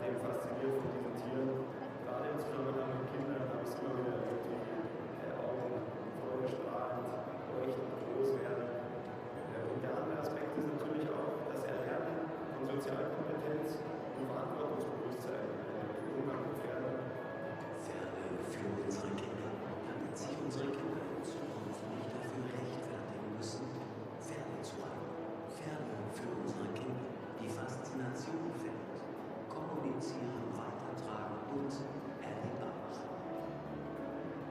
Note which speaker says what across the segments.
Speaker 1: seitdem fasziniert von diesen Tieren. Gerade insbesondere mit Kindern habe ich es immer wieder erlebt, wie die Augen freudestrahlend leuchten, groß werden. Und der andere Aspekt ist natürlich auch das Erlernen von Sozialkompetenz und Verantwortungsbewusstsein im Umgang mit Pferden.
Speaker 2: Pferde für unsere Kinder, damit sich unsere Kinder in Zukunft nicht dafür rechtfertigen müssen, Pferde zu haben. Pferde für unsere Kinder, die Faszination findet, kommunizieren, weitertragen und erlebbar machen.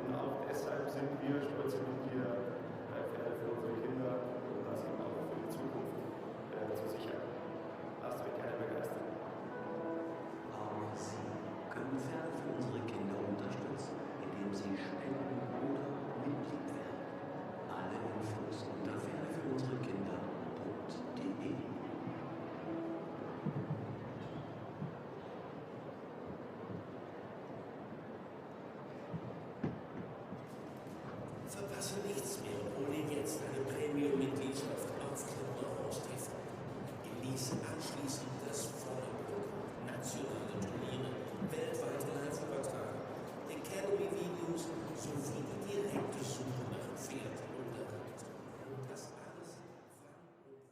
Speaker 1: Und auch deshalb sind wir stolze Mitglieder bei Pferde für unsere Kinder, um das eben auch für die Zukunft zu sichern. Lasst euch gerne begeistern.
Speaker 2: Auch Sie können Pferde für unsere Kinder unterstützen, indem Sie spenden oder Mitglied werden. Alle Infos unter pferdefürunserekinder.de.
Speaker 3: Verpasse nichts mehr und hole jetzt eine Premium-Mitgliedschaft auf r&ocirc. Genieße anschließend das volle Programm, nationale Turniere, weltweite Live-Übertragung, Academy-Videos sowie die direkte Suche nach Pferd und Reiter. Und das alles wann und wo ihr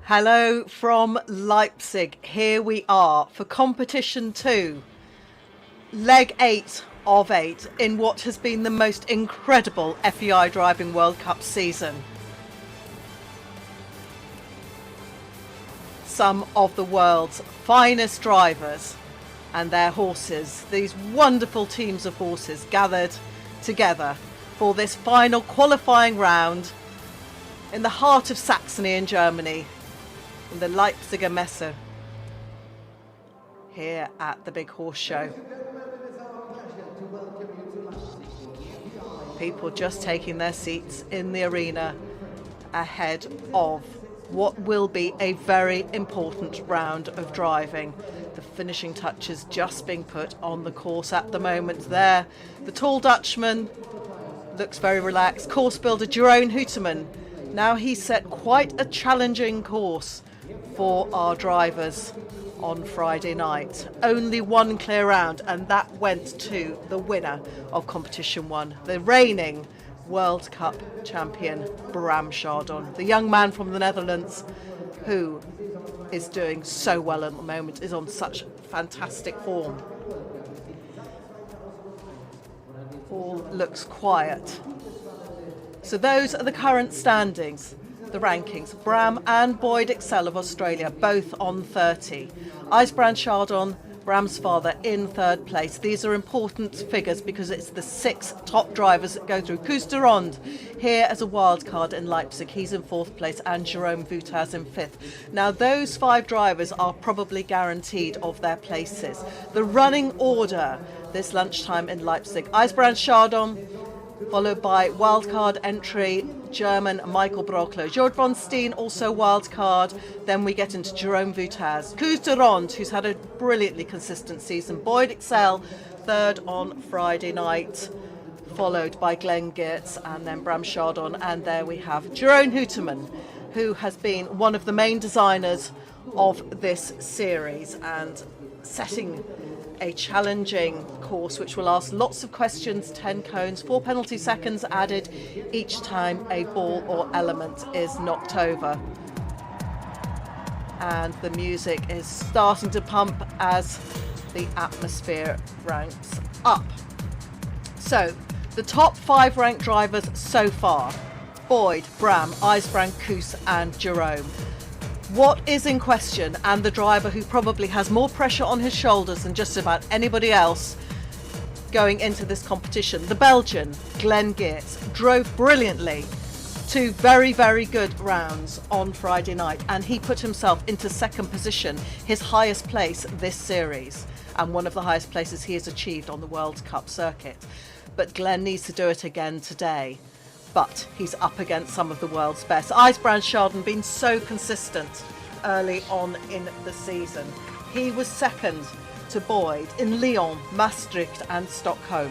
Speaker 4: Hello from Leipzig. Here we are for competition 2, leg 8 of 8 in what has been the most incredible FEI Driving World Cup season. Some of the world's finest drivers and their horses, these wonderful teams of horses gathered together for this final qualifying round in the heart of Saxony in Germany, in the Leipziger Messe, here at the Big Horse Show. People just taking their seats in the arena ahead of what will be a very important round of driving. The finishing touches just being put on the course at the moment there. The tall Dutchman looks very relaxed. Course builder Jeroen Houteman. Now he's set quite a challenging course for our drivers on Friday night. Only one clear round, and that went to the winner of competition 1, the reigning World Cup champion Bram Chardon, the young man from the Netherlands who is doing so well at the moment, is on such fantastic form. All looks quiet. So those are the current standings. The rankings: Bram and Boyd Exell of Australia, both on 30. Ijsbrand Chardon, Bram's father, in 3rd place. These are important figures because it's the 6 top drivers that go through. Koos de Ronde here as a wild card in Leipzig. He's in 4th place, and Jerome Voutaz in 5th. Now those 5 drivers are probably guaranteed of their places. The running order this lunchtime in Leipzig: Ijsbrand Chardon, followed by wildcard entry German Michael Brauchle. Georg von Stein also wildcard. Then we get into Jerome Voutaz. Koos de Ronde, who's had a brilliantly consistent season. Boyd Exell, 3rd on Friday night, followed by Geerts and then Bram Chardon. And there we have Jeroen Houteman, who has been one of the main designers of this series and setting a challenging course which will ask lots of questions, 10 cones, 4 penalty seconds added each time a ball or element is knocked over. And the music is starting to pump as the atmosphere ranks up. So the top 5 ranked drivers so far: Boyd, Bram, Ijsbrand, Koos and Jerome. What is in question, and the driver who probably has more pressure on his shoulders than just about anybody else going into this competition, the Belgian Glenn Geerts drove brilliantly 2 very, very good rounds on Friday night, and he put himself into second position, his highest place this series, and one of the highest places he has achieved on the World Cup circuit. But Glenn needs to do it again today. But he's up against some of the world's best. Ijsbrand Chardon been so consistent early on in the season. He was second to Boyd in Lyon, Maastricht and Stockholm.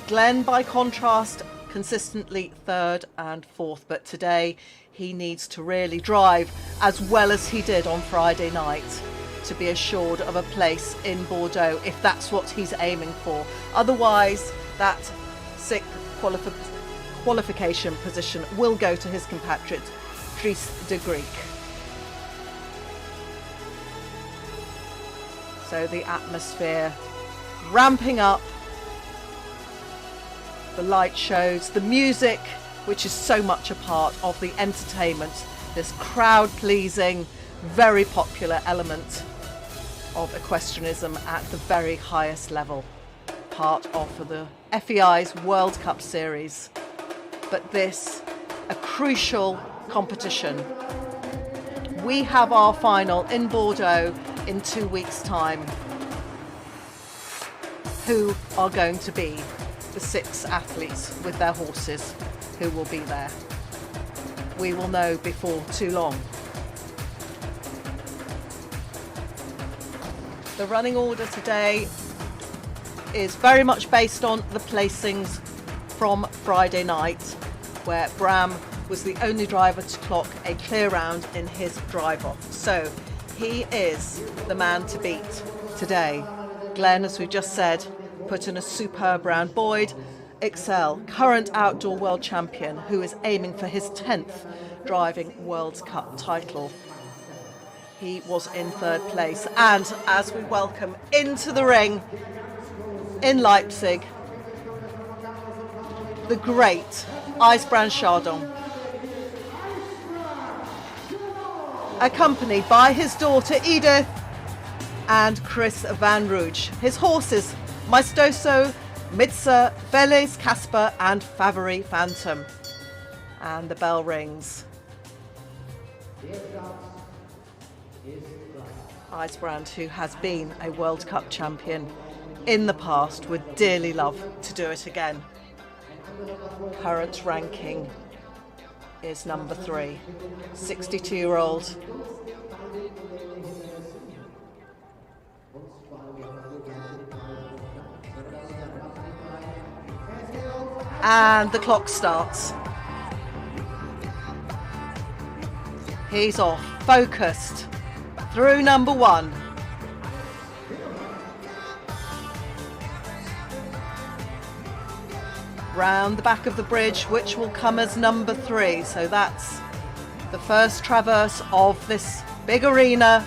Speaker 4: Glenn, by contrast, consistently third and fourth, but today he needs to really drive as well as he did on Friday night to be assured of a place in Bordeaux, if that's what he's aiming for. Otherwise, that sixth qualification position will go to his compatriot Dries de Greek. So the atmosphere ramping up, the light shows, the music, which is so much a part of the entertainment, this crowd-pleasing, very popular element of equestrianism at the very highest level, part of the FEI's World Cup series. But this, a crucial competition. We have our final in Bordeaux in 2 weeks' time. Who are going to be the 6 athletes with their horses who will be there? We will know before too long. The running order today is very much based on the placings from Friday night, where Bram was the only driver to clock a clear round in his drive-off. So he is the man to beat today. Glenn, as we just said, put in a superb round. Boyd, Exell, current outdoor world champion, who is aiming for his 10th driving World Cup title. He was in third place. And as we welcome into the ring in Leipzig, the great Ijsbrand Chardon, accompanied by his daughter Edith and Chris Van Rouge. His horses, Maestoso, Mitza, Veles, Casper and Favori Phantom. And the bell rings. Ijsbrand, who has been a World Cup champion in the past, would dearly love to do it again. Current ranking is number 3, 62-year-old. And the clock starts. He's off, focused, through number 1. Round the back of the bridge, which will come as number 3. So that's the first traverse of this big arena.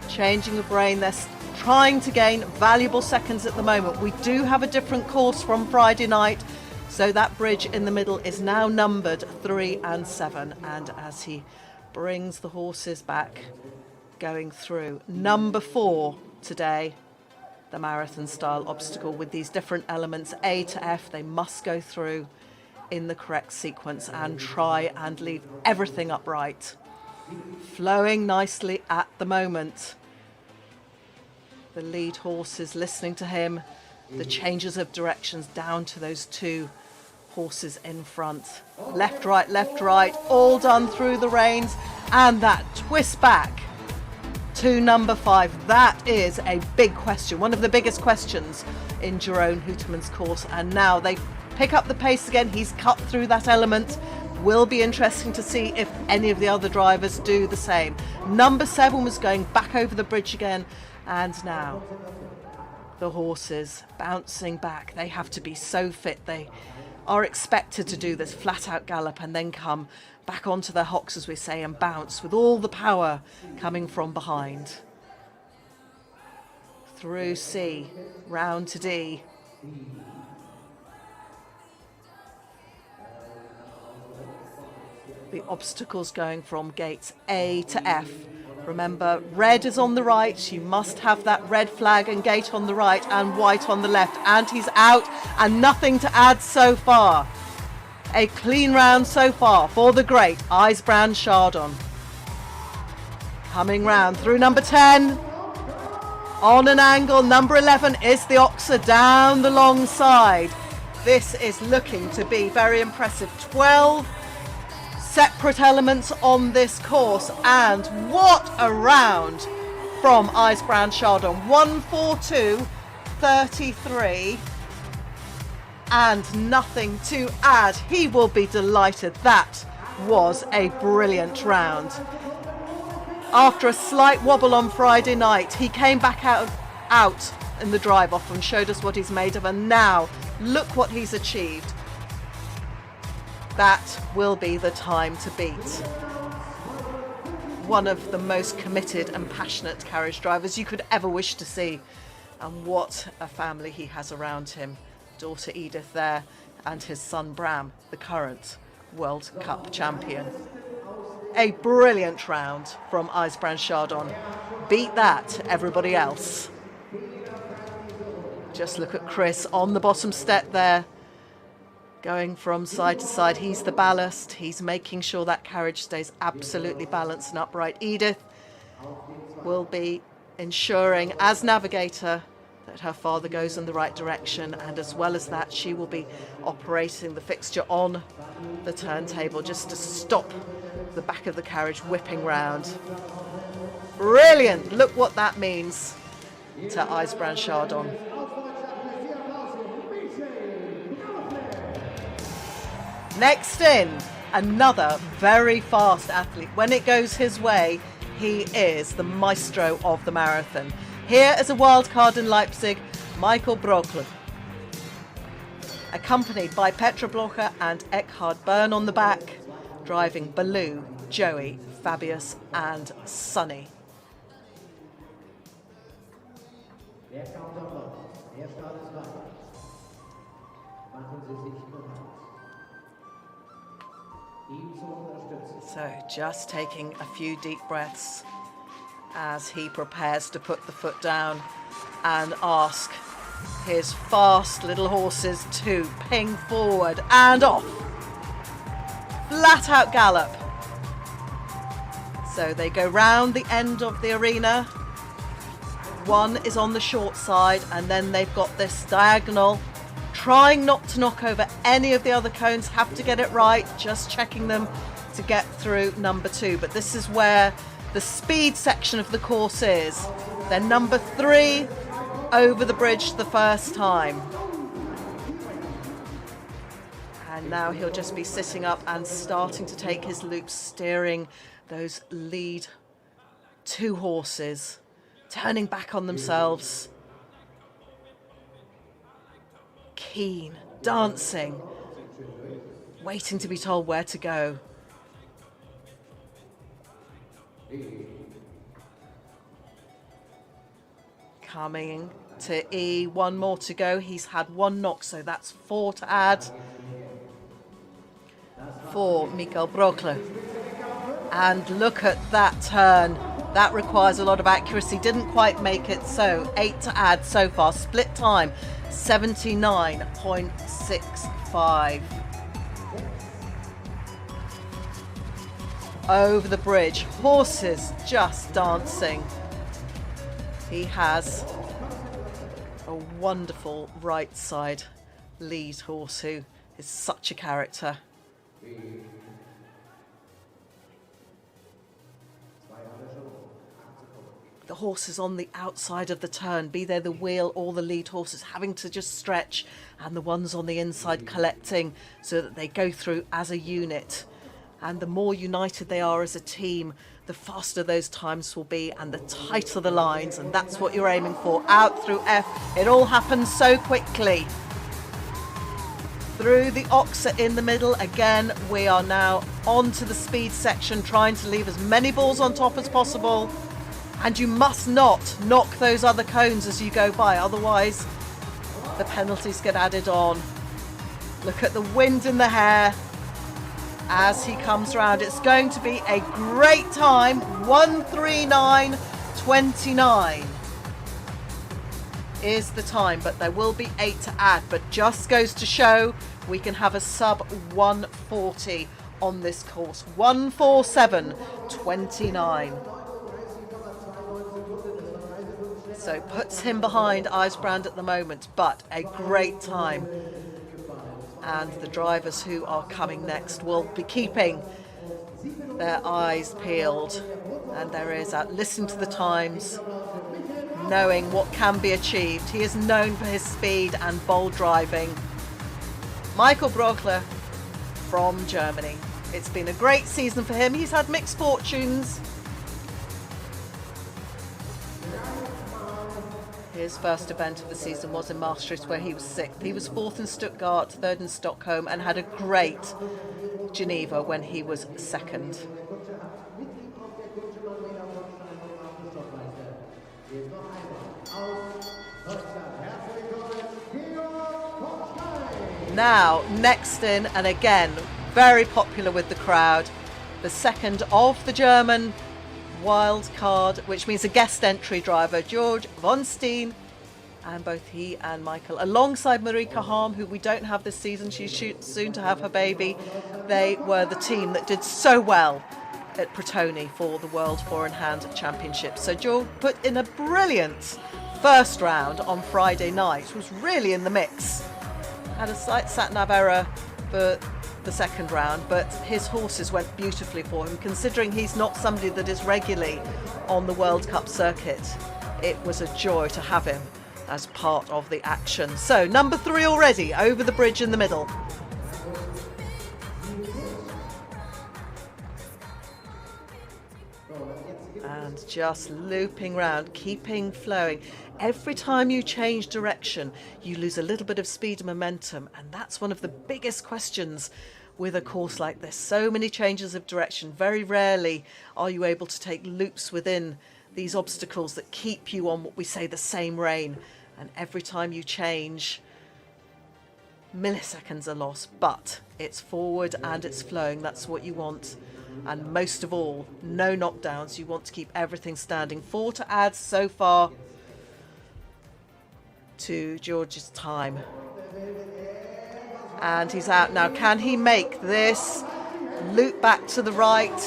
Speaker 4: Changing of brain, they're trying to gain valuable seconds at the moment. We do have a different course from Friday night, so that bridge in the middle is now numbered 3 and 7. And as he brings the horses back, going through number 4 today, the marathon style obstacle with these different elements, A to F, they must go through in the correct sequence and try and leave everything upright. Flowing nicely at the moment. The lead horse is listening to him. The changes of directions down to those 2 horses in front. Left, right, all done through the reins. And that twist back to number 5. That is a big question, one of the biggest questions in Jeroen Hoetemans' course. And now they pick up the pace again. He's cut through that element. Will be interesting to see if any of the other drivers do the same. Number 7 was going back over the bridge again. And now the horses bouncing back. They have to be so fit. They are expected to do this flat out gallop and then come back onto their hocks, as we say, and bounce with all the power coming from behind. Through C, round to D. The obstacles going from gates A to F. Remember, red is on the right. You must have that red flag and gate on the right and white on the left. And he's out and nothing to add so far. A clean round so far for the great Ijsbrand Chardon. Coming round through number 10. On an angle, number 11 is the Oxer down the long side. This is looking to be very impressive. 12 separate elements on this course, and what a round from Ijsbrand Chardon. 1:42.33 and nothing to add. He will be delighted. That was a brilliant round. After a slight wobble on Friday night, he came back out in the drive-off and showed us what he's made of, and now look what he's achieved. That will be the time to beat. One of the most committed and passionate carriage drivers you could ever wish to see. And what a family he has around him. Daughter Edith there, and his son Bram, the current World Cup champion. A brilliant round from Ijsbrand Chardon. Beat that, everybody else. Just look at Chris on the bottom step there, going from side to side. He's the ballast. He's making sure that carriage stays absolutely balanced and upright. Edith will be ensuring, as navigator, that her father goes in the right direction, and as well as that, she will be operating the fixture on the turntable just to stop the back of the carriage whipping round. Brilliant! Look what that means to Ijsbrand Chardon. Next in, another very fast athlete. When it goes his way, he is the maestro of the marathon. Here is a wild card in Leipzig, Michael Brauchle, accompanied by Petra Blocher and Eckhard Byrne on the back, driving Baloo, Joey, Fabius and Sonny. So just taking a few deep breaths as he prepares to put the foot down and ask his fast little horses to ping forward and off. Flat out gallop. So they go round the end of the arena. One is on the short side, and then they've got this diagonal, trying not to knock over any of the other cones, have to get it right, just checking them to get through number 2. But this is where the speed section of the course is. Then number 3 over the bridge the first time. And now he'll just be sitting up and starting to take his loops, steering those lead 2 horses, turning back on themselves. Keen, dancing, waiting to be told where to go. Coming to E, 1 more to go. He's had 1 knock, so that's 4 to add for Michael Brauchle. And look at that turn. That requires a lot of accuracy. Didn't quite make it, so 8 to add so far. Split time, 79.65. Over the bridge, horses just dancing. He has a wonderful right side lead horse who is such a character. The horses on the outside of the turn, be they the wheel or the lead horses, having to just stretch, and the ones on the inside collecting so that they go through as a unit. And the more united they are as a team, the faster those times will be and the tighter the lines, and that's what you're aiming for. Out through F, it all happens so quickly. Through the Oxer in the middle, again, we are now on to the speed section, trying to leave as many balls on top as possible. And you must not knock those other cones as you go by, otherwise the penalties get added on. Look at the wind in the hair. as he comes round. It's going to be a great time. 1:39.29 is the time, but there will be 8 to add. But just goes to show we can have a sub 140 on this course. 1:47.29. So puts him behind Ijsbrand at the moment, but a great time. And the drivers who are coming next will be keeping their eyes peeled. And there is that, listen to the times, knowing what can be achieved. He is known for his speed and bold driving. Michael Brauchle from Germany. It's been a great season for him. He's had mixed fortunes. His first event of the season was in Maastricht, where he was 6th. He was 4th in Stuttgart, 3rd in Stockholm, and had a great Geneva when he was 2nd. Now, next in, and again, very popular with the crowd, the second of the German wild card, which means a guest entry driver, Georg von Stein, and both he and Michael, alongside Marika Harm, who we don't have this season, she's soon to have her baby. They were the team that did so well at Protoni for the World Four in Hand Championship. So Georg put in a brilliant first round on Friday night, was really in the mix. Had a slight sat-nav error for the second round, but his horses went beautifully for him, considering he's not somebody that is regularly on the World Cup circuit. It was a joy to have him as part of the action. So number 3 already over the bridge in the middle. And just looping round, keeping flowing. Every time you change direction, you lose a little bit of speed and momentum, and that's one of the biggest questions with a course like this. So many changes of direction. Very rarely are you able to take loops within these obstacles that keep you on what we say the same rein. And every time you change, milliseconds are lost, but it's forward and it's flowing. That's what you want. And most of all, no knockdowns. You want to keep everything standing. 4 to add so far to George's time. And he's out now. Can he make this loop back to the right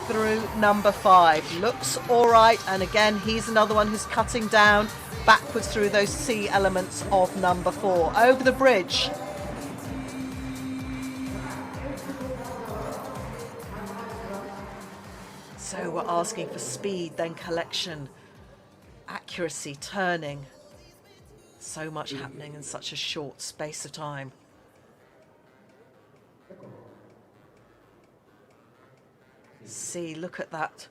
Speaker 4: through number 5? Looks all right. And again, he's another one who's cutting down backwards through those C elements of number 4. Over the bridge. So we're asking for speed, then collection, accuracy, turning. So much happening in such a short space of time. See, look at that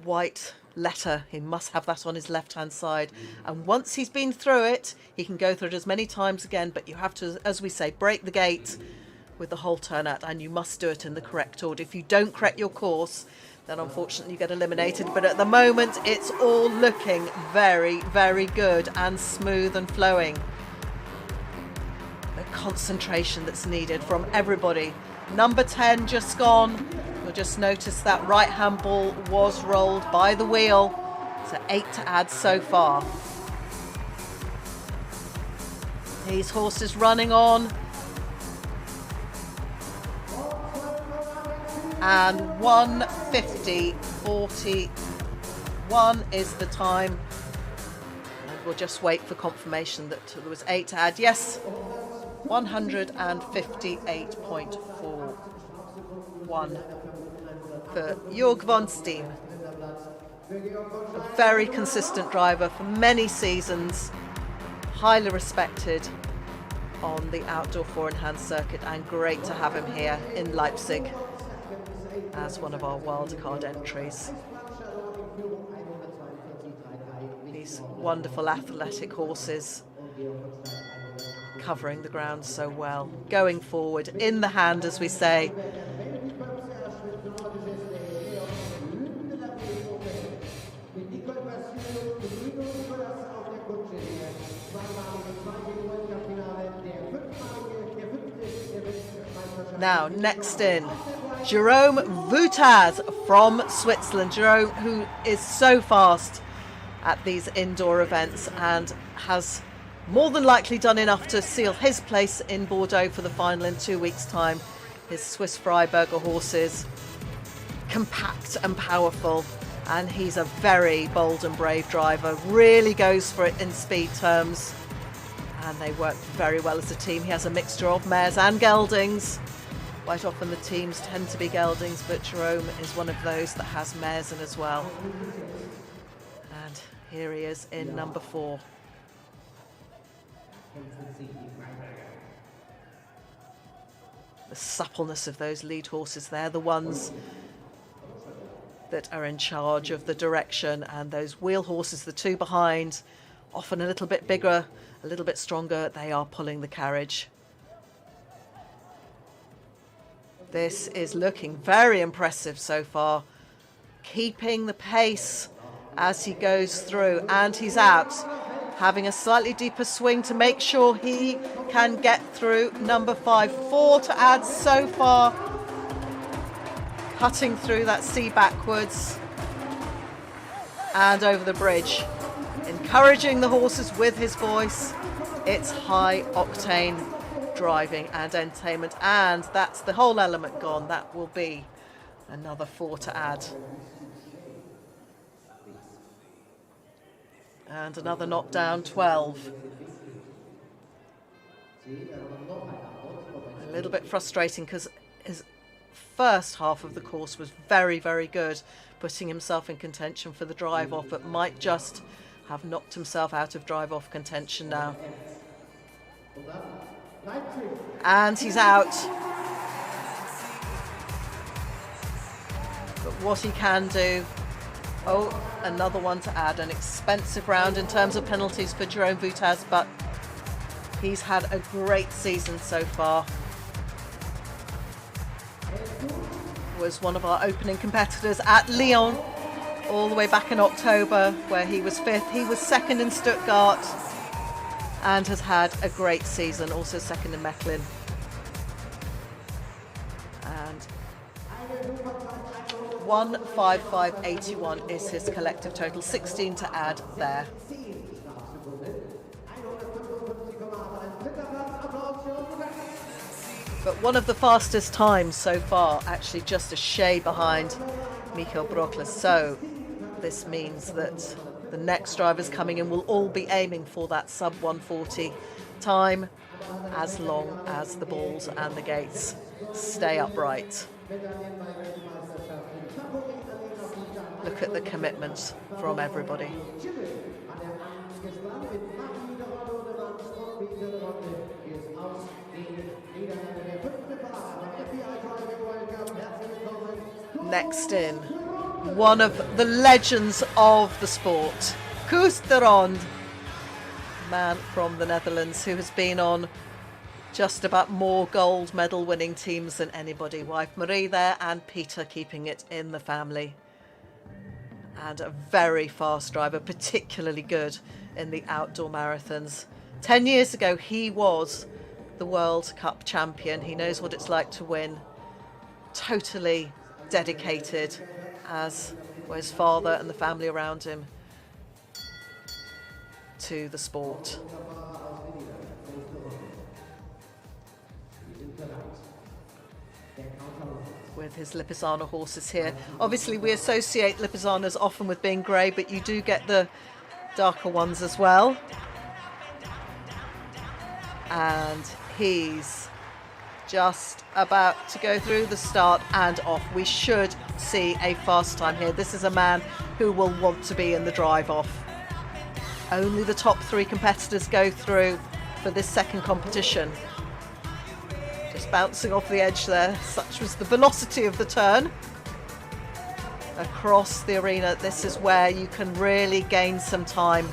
Speaker 4: white letter. He must have that on his left-hand side. And once he's been through it, he can go through it as many times again. But you have to, as we say, break the gate with the whole turnout, and you must do it in the correct order. If you don't correct your course, then unfortunately you get eliminated. But at the moment, it's all looking very, very good and smooth and flowing. The concentration that's needed from everybody. Number 10 just gone. You'll just notice that right-hand ball was rolled by the wheel. So 8 to add so far. These horses running on. And 1:50.41 is the time. And we'll just wait for confirmation that there was 8 to add. Yes, 158.41 for Georg von Stein. A very consistent driver for many seasons, highly respected on the outdoor four-in-hand circuit, and great to have him here in Leipzig as one of our wildcard entries. These wonderful athletic horses covering the ground so well, going forward in the hand, as we say. Now, next in, Jerome Voutaz from Switzerland. Jerome, who is so fast at these indoor events and has more than likely done enough to seal his place in Bordeaux for the final in 2 weeks' time. His Swiss Freiburger horses, compact and powerful, and he's a very bold and brave driver, really goes for it in speed terms, and they work very well as a team. He has a mixture of mares and geldings. Quite often the teams tend to be geldings, but Jerome is one of those that has mares in as well. And here he is in number 4. The suppleness of those lead horses there, the ones that are in charge of the direction, and those wheel horses, the 2 behind, often a little bit bigger, a little bit stronger, they are pulling the carriage. This is looking very impressive so far, keeping the pace as he goes through, and he's out, having a slightly deeper swing to make sure he can get through number 5. 4 to add so far, cutting through that sea backwards and over the bridge, encouraging the horses with his voice. It's high octane driving and entertainment, and that's the whole element gone. That will be another 4 to add. And another knockdown, 12. A little bit frustrating because his first half of the course was very, very good, putting himself in contention for the drive-off, but might just have knocked himself out of drive-off contention now. And he's out. But what he can do, oh, another one to add. An expensive round in terms of penalties for Jerome Voutaz, but he's had a great season so far. Was one of our opening competitors at Lyon all the way back in October, where he was 5th. He was 2nd in Stuttgart and has had a great season, also 2nd in Mechlin. And 155.81 is his collective total, 16 to add there. But one of the fastest times so far, actually just a shade behind Michael Brauchle. So this means that the next drivers coming in will all be aiming for that sub 140 time, as long as the balls and the gates stay upright. Look at the commitment from everybody. Next in, one of the legends of the sport, Koos de Ronde, man from the Netherlands who has been on just about more gold medal winning teams than anybody. Wife Marie there and Peter keeping it in the family. And a very fast driver, particularly good in the outdoor marathons. 10 years ago, he was the World Cup champion. He knows what it's like to win. Totally dedicated, as were his father and the family around him, to the sport. With his Lipizzaner horses here. Obviously we associate Lipizzaners often with being grey, but you do get the darker ones as well. And he's just about to go through the start and off. We should see a fast time here. This is a man who will want to be in the drive off. Only the top 3 competitors go through for this second competition. Just bouncing off the edge there. Such was the velocity of the turn. Across the arena, this is where you can really gain some time.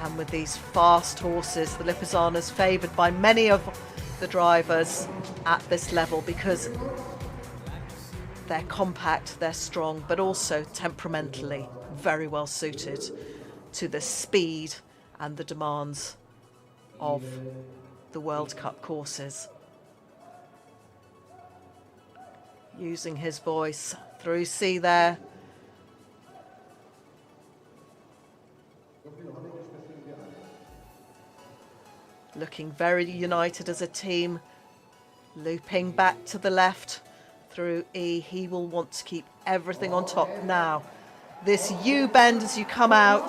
Speaker 4: And with these fast horses, the Lipizzaners favoured by many of the drivers at this level because they're compact, they're strong, but also temperamentally very well suited to the speed and the demands of the World Cup courses. using his voice through C there. Looking very united as a team. Looping back to the left through E. He will want to keep everything on top now. This U-bend as you come out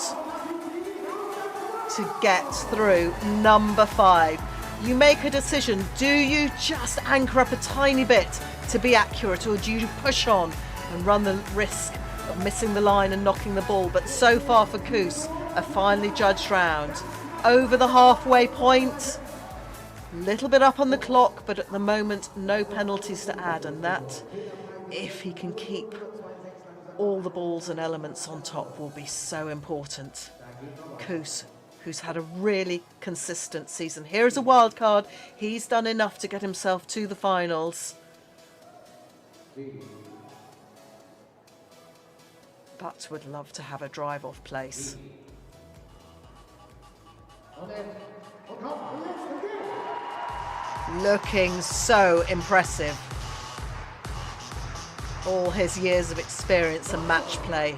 Speaker 4: to get through number 5. You make a decision. Do you just anchor up a tiny bit to be accurate, or do you push on and run the risk of missing the line and knocking the ball? But so far for Koos, a finely judged round. Over the halfway point. Little bit up on the clock, but at the moment, no penalties to add. And that, if he can keep all the balls and elements on top, will be so important. Koos, who's had a really consistent season. Here is a wild card. He's done enough to get himself to the finals. But would love to have a drive-off place. Looking so impressive. All his years of experience and match play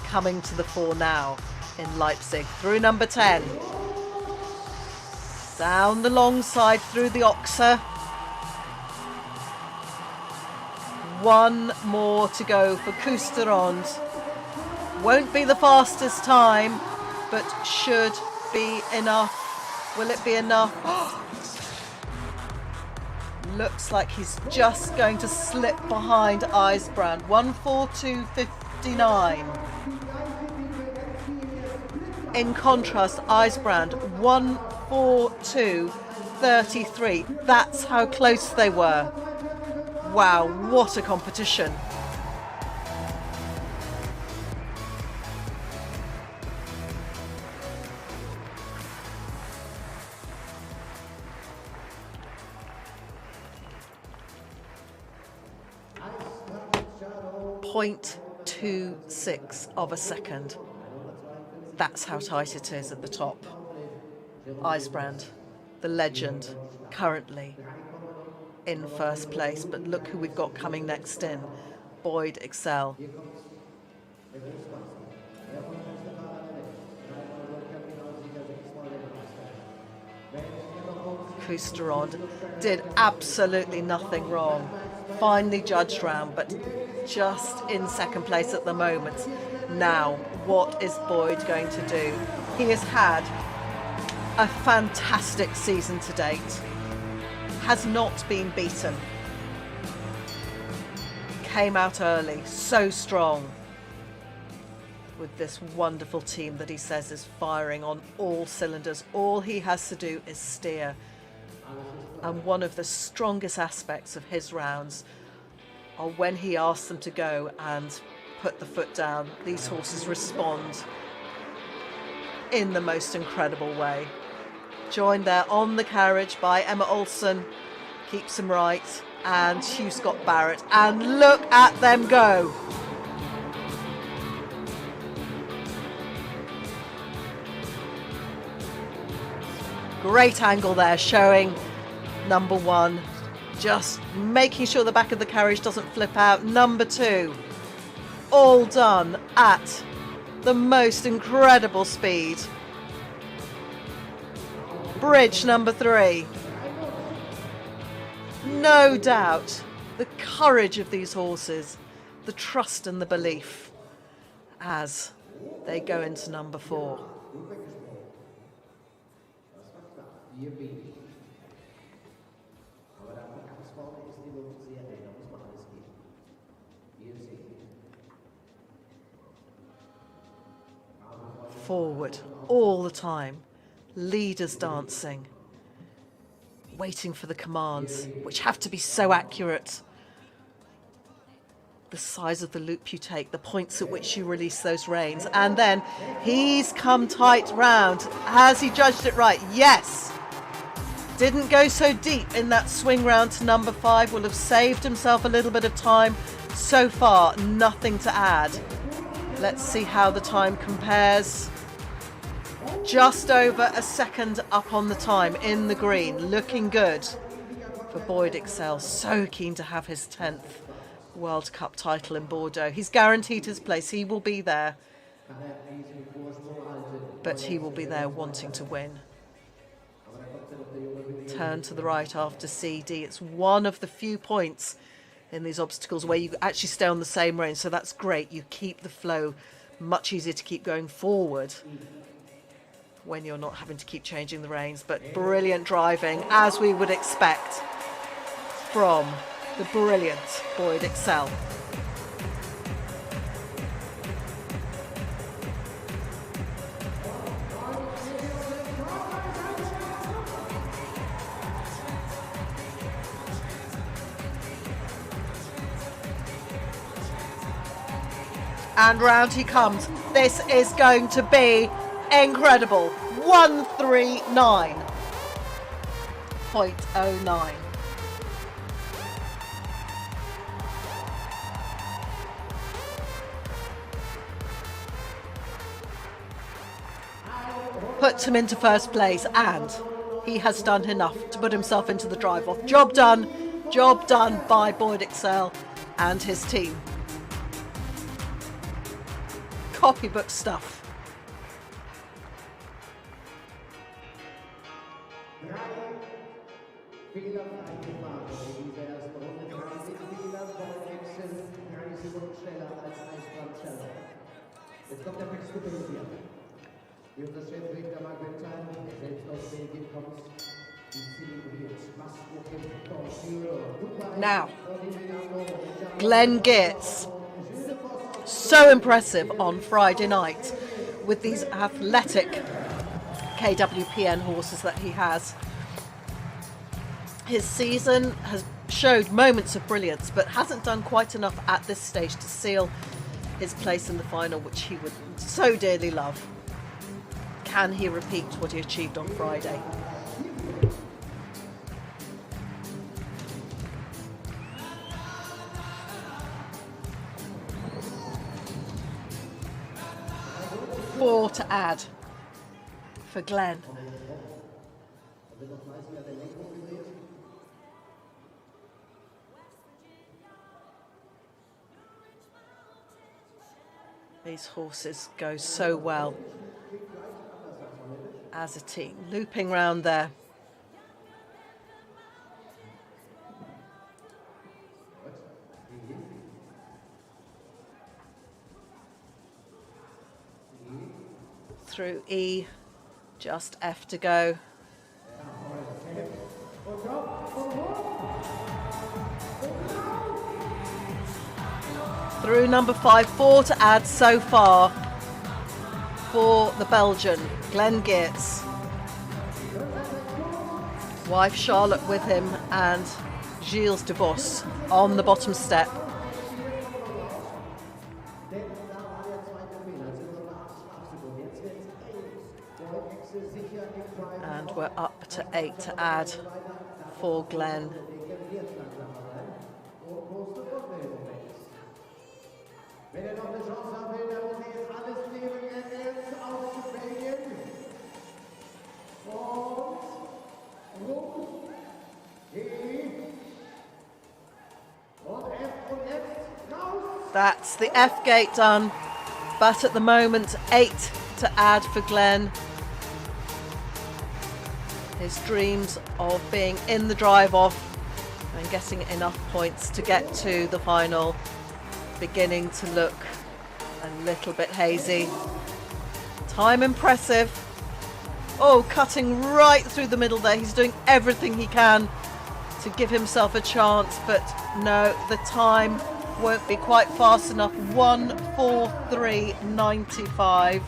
Speaker 4: coming to the fore now in Leipzig. Through number 10. Down the long side through the r&ocirc. One more to go for Koos de Ronde. Won't be the fastest time, but should be enough. Will it be enough? Looks like he's just going to slip behind Ijsbrand. 1:42.59. In contrast, Ijsbrand 1:42.33. That's how close they were. Wow, what a competition. .26 of a second. That's how tight it is at the top. Ijsbrand, the legend, currently in first place, but look who we've got coming next in. Boyd Exell. Koos de Ronde did absolutely nothing wrong. Finely judged round, but just in second place at the moment. Now, what is Boyd going to do? He has had a fantastic season to date. Has not been beaten. Came out early, so strong. With this wonderful team that he says is firing on all cylinders. All he has to do is steer. And one of the strongest aspects of his rounds are when he asks them to go and put the foot down. These horses respond in the most incredible way. Joined there on the carriage by Emma Olsen, keeps him right, and Hugh Scott Barrett. And look at them go. Great angle there, showing number 1. Just making sure the back of the carriage doesn't flip out. Number 2, all done at the most incredible speed. Bridge number 3. No doubt the courage of these horses, the trust and the belief as they go into number 4. Forward all the time, leaders dancing, waiting for the commands, which have to be so accurate. The size of the loop you take, the points at which you release those reins, and then he's come tight round. Has he judged it right? Yes. Didn't go so deep in that swing round to number 5, will have saved himself a little bit of time. So far, nothing to add. Let's see how the time compares. Just over a second up on the time in the green. Looking good for Boyd Exell. So keen to have his 10th World Cup title in Bordeaux. He's guaranteed his place. He will be there. But he will be there wanting to win. Turn to the right after CD. It's one of the few points in these obstacles where you actually stay on the same range, so that's great. You keep the flow, much easier to keep going forward when you're not having to keep changing the reins. But brilliant driving, as we would expect from the brilliant Boyd Exell. And round he comes. This is going to be incredible. 139.09. Puts him into first place, and he has done enough to put himself into the drive-off. Job done by Boyd Exell and his team. Copybook stuff.
Speaker 5: Jetzt kommt der nächste Belgier. Wie unser Chefrichter Mark Bentheim, der selbst aus Belgien kommt, die zelebriert
Speaker 4: Now, Glenn Geerts. So impressive on Friday night with these athletic KWPN horses that he has. His season has showed moments of brilliance, but hasn't done quite enough at this stage to seal his place in the final, which he would so dearly love. Can he repeat what he achieved on Friday? Four to add for Glenn. These horses go so well as a team. Looping round there. Through E, just F to go. Through number 5, 4 to add so far for the Belgian, Glenn Geerts. Wife Charlotte with him and Gilles de Vos on the bottom step. And we're up to 8 to add for Glenn. That's the F gate done, but at the moment 8 to add for Glenn. His dreams of being in the drive-off and getting enough points to get to the final beginning to look a little bit hazy. Time impressive. Oh, cutting right through the middle there. He's doing everything he can to give himself a chance, but no, the time won't be quite fast enough. 1:43.95.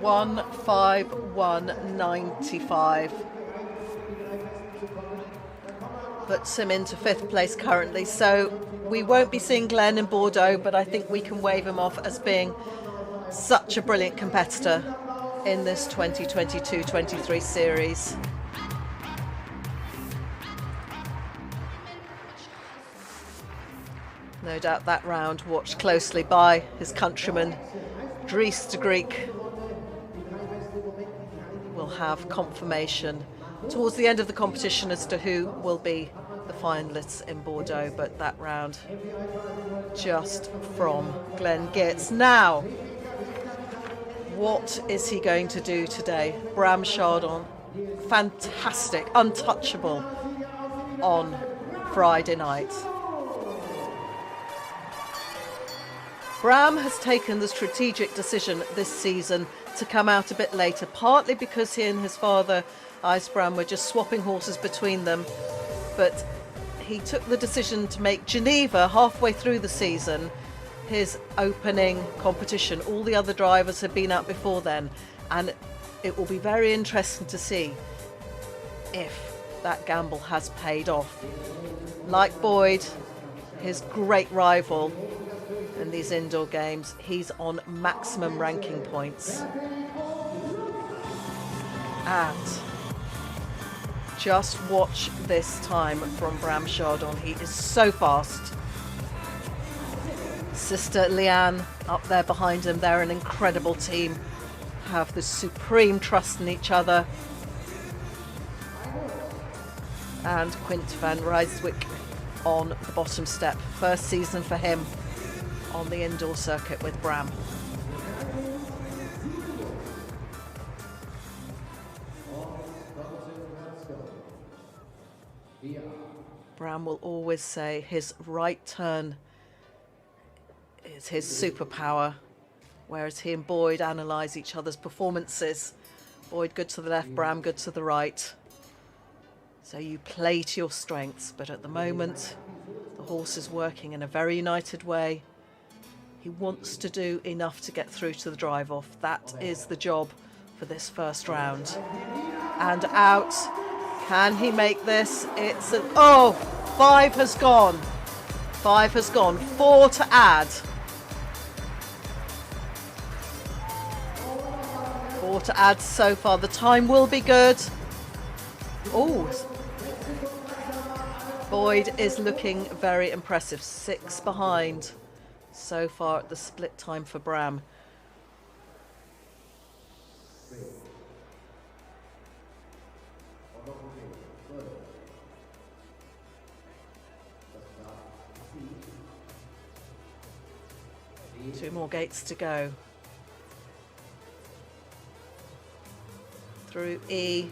Speaker 4: $1:51.95 puts him into 5th place currently. So we won't be seeing Glenn in Bordeaux, but I think we can wave him off as being such a brilliant competitor in this 2022-23 series. No doubt that round watched closely by his countryman Dries de Greek will have confirmation towards the end of the competition as to who will be the finalists in Bordeaux, but that round just from Glenn Geerts. Now, what is he going to do today? Bram Chardon, fantastic, untouchable on Friday night. Bram has taken the strategic decision this season to come out a bit later, partly because he and his father, Ijsbrand, were just swapping horses between them. But he took the decision to make Geneva halfway through the season his opening competition. All the other drivers had been out before then, and it will be very interesting to see if that gamble has paid off. Like Boyd, his great rival in these indoor games, he's on maximum ranking points. And just watch this time from Bram Chardon. He is so fast. Sister Leanne up there behind him. They're an incredible team. Have the supreme trust in each other. And Quint van Rijswijk on the bottom step. First season for him on the indoor circuit with Bram. Bram will always say his right turn is his superpower, whereas he and Boyd analyse each other's performances. Boyd good to the left, Bram good to the right. So you play to your strengths, but at the moment the horse is working in a very united way. He wants to do enough to get through to the drive-off. That is the job for this first round. And out. Can he make this? It's an... Oh! 5 has gone. 5 has gone. 4 to add. 4 to add so far. The time will be good. Oh! Boyd is looking very impressive. 6 behind so far at the split time for Bram. Two more gates to go. Through E.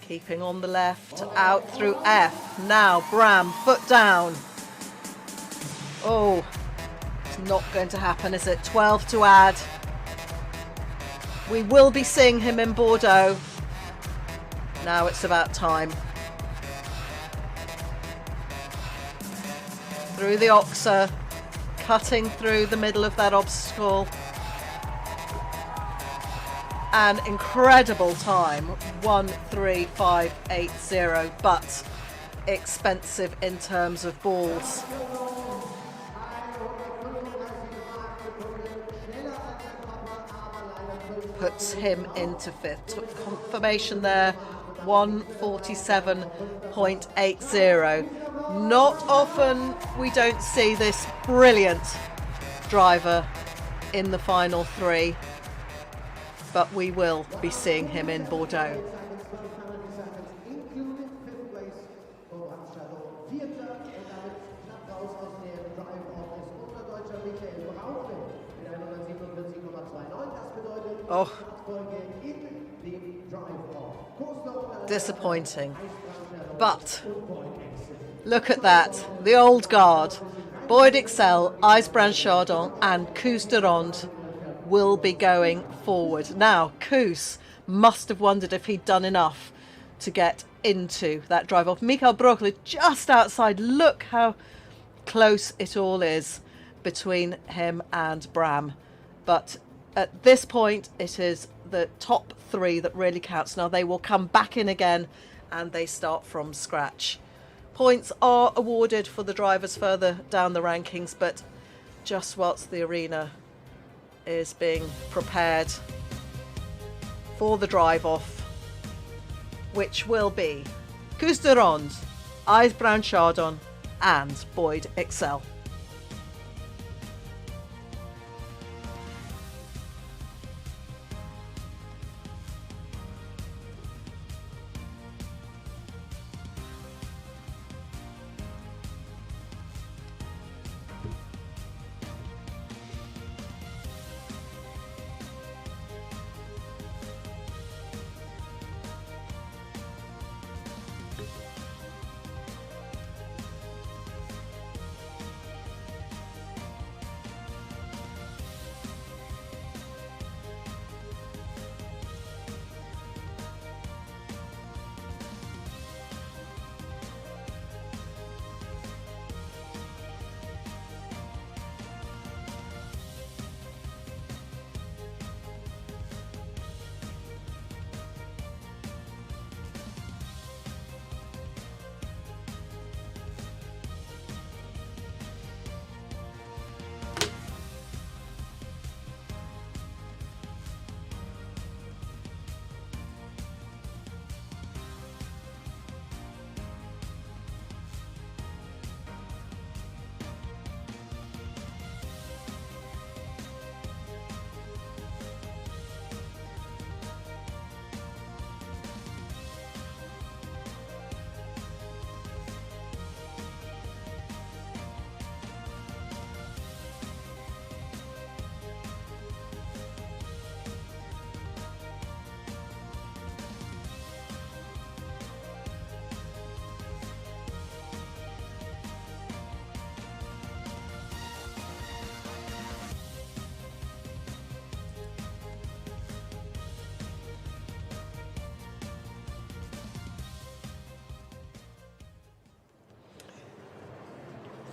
Speaker 4: Keeping on the left. Out through F. Now Bram, foot down. Oh, it's not going to happen, is it? 12 to add. We will be seeing him in Bordeaux. Now it's about time. Through the Oxer. Cutting through the middle of that obstacle. An incredible time, 1:35.80, but expensive in terms of balls. Puts him into 5th. Took confirmation there, 1:47.80. Not often we don't see this brilliant driver in the final 3, but we will be seeing him in Bordeaux. Oh, disappointing, but look at that, the old guard, Boyd Exell, Ijsbrand Chardon and Koos de Ronde will be going forward. Now, Koos must have wondered if he'd done enough to get into that drive-off. Michael Brauchle just outside. Look how close it all is between him and Bram. But at this point, it is the top 3 that really counts. Now, they will come back in again and they start from scratch. Points are awarded for the drivers further down the rankings, but just whilst the arena is being prepared for the drive-off, which will be Koos de Ronde, Ijsbrand Chardon and Boyd Exell.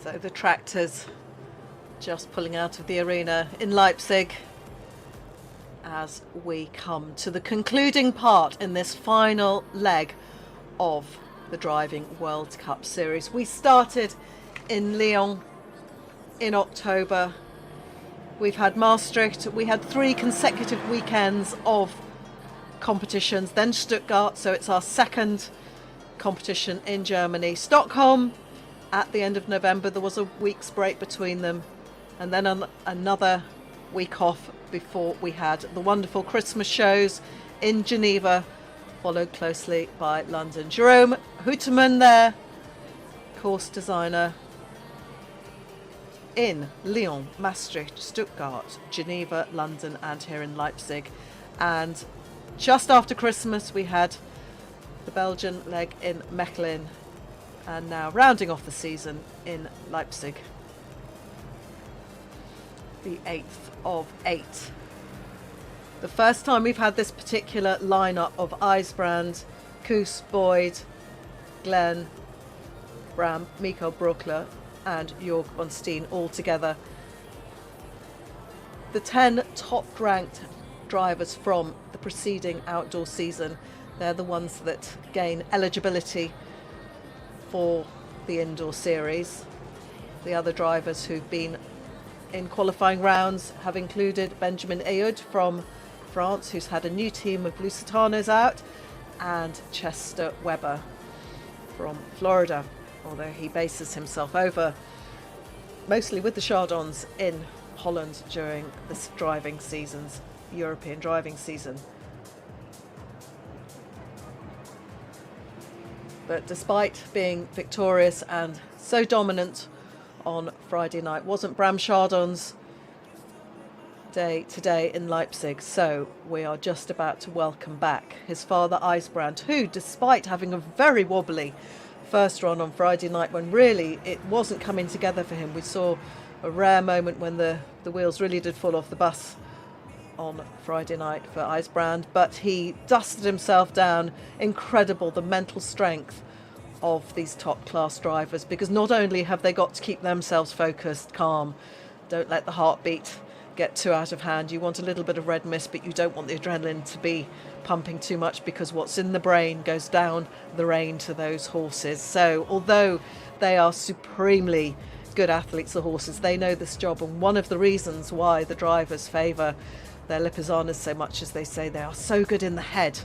Speaker 4: So the tractors just pulling out of the arena in Leipzig as we come to the concluding part in this final leg of the Driving World Cup series. We started in Lyon in October. We've had Maastricht. We had 3 consecutive weekends of competitions, then Stuttgart, so it's our second competition in Germany. Stockholm at the end of November, there was a week's break between them, and then another week off before we had the wonderful Christmas shows in Geneva, followed closely by London. Jerome Houteman there, course designer in Lyon, Maastricht, Stuttgart, Geneva, London and here in Leipzig. And just after Christmas we had the Belgian leg in Mechelen, and now rounding off the season in Leipzig, the 8th of 8. The first time we've had this particular lineup of Ijsbrand, Koos, Boyd, Glenn, Bram, Michael Brauchle and Georg von Stein all together. The 10 top ranked drivers from the preceding outdoor season, they're the ones that gain eligibility for the indoor series. The other drivers who've been in qualifying rounds have included Benjamin Ayoud from France, who's had a new team of Lusitanos out, and Chester Webber from Florida, although he bases himself over mostly with the Chardons in Holland during this driving season's European driving season. But despite being victorious and so dominant on Friday night, wasn't Bram Chardon's day today in Leipzig, so we are just about to welcome back his father Ijsbrand, who, despite having a very wobbly first run on Friday night when really it wasn't coming together for him, we saw a rare moment when the wheels really did fall off the bus on Friday night for Ijsbrand, but he dusted himself down. Incredible, the mental strength of these top class drivers, because not only have they got to keep themselves focused, calm, don't let the heartbeat get too out of hand. You want a little bit of red mist, but you don't want the adrenaline to be pumping too much, because what's in the brain goes down the rein to those horses. So although they are supremely good athletes, the horses, they know this job, and one of the reasons why the drivers favour their Lipizzaners so much is they say they are so good in the head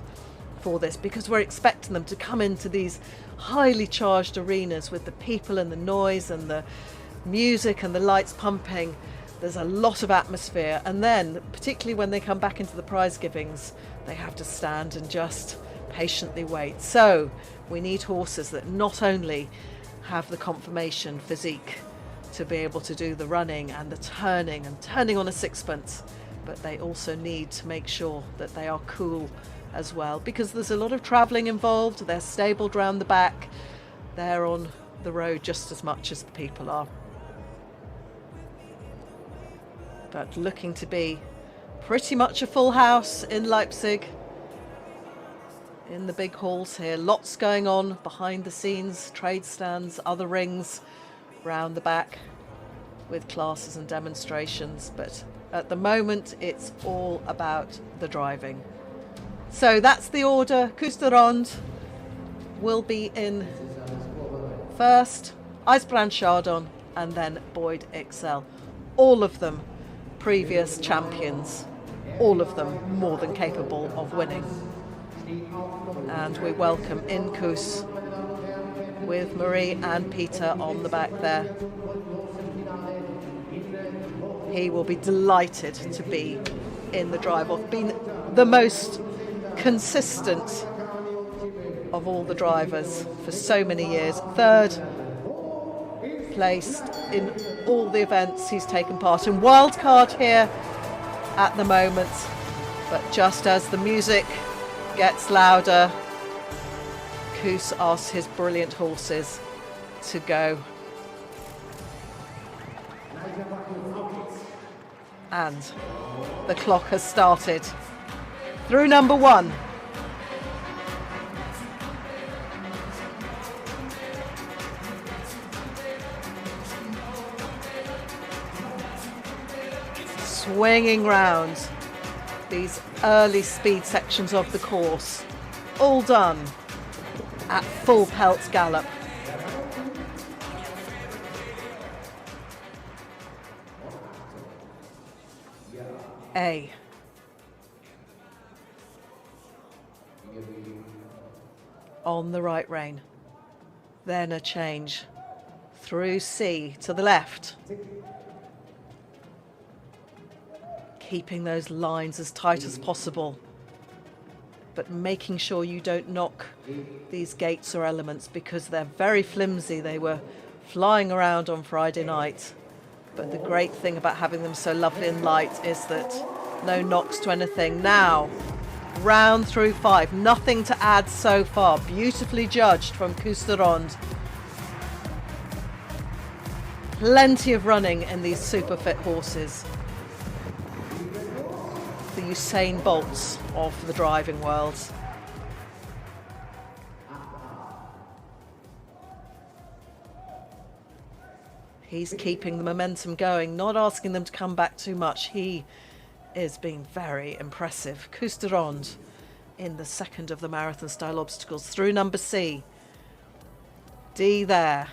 Speaker 4: for this, because we're expecting them to come into these highly charged arenas with the people and the noise and the music and the lights pumping. There's a lot of atmosphere, and then particularly when they come back into the prize givings, they have to stand and just patiently wait. So we need horses that not only have the conformation physique to be able to do the running and the turning and turning on a sixpence, but they also need to make sure that they are cool as well, because there's a lot of travelling involved. They're stabled round the back, they're on the road just as much as the people are. But looking to be pretty much a full house in Leipzig, in the big halls here. Lots going on behind the scenes, trade stands, other rings round the back with classes and demonstrations, but at the moment it's all about the driving. So that's the order. Koos de Ronde will be in first, Ijsbrand Chardon, and then Boyd Exell. All of them previous champions, all of them more than capable of winning. And we welcome in Koos with Marie and Peter on the back there. He will be delighted to be in the drive-off, been the most consistent of all the drivers for so many years, third placed in all the events he's taken part in. Wildcard here at the moment, but just as the music gets louder, Koos asks his brilliant horses to go. And the clock has started. Through number one. swinging round these early speed sections of the course, all done at full pelt gallop. A. On the right rein. Then a change through C to the left. Keeping those lines as tight as possible, but making sure you don't knock these gates or elements because they're very flimsy. They were flying around on Friday night. But the great thing about having them so lovely and light is that no knocks to anything. Now, round through 5, nothing to add so far. Beautifully judged from Koos de Ronde. Plenty of running in these super fit horses. The Usain Bolts of the driving world. He's keeping the momentum going, not asking them to come back too much. He is being very impressive. Koos de Ronde in the second of the marathon style obstacles through number C. D there.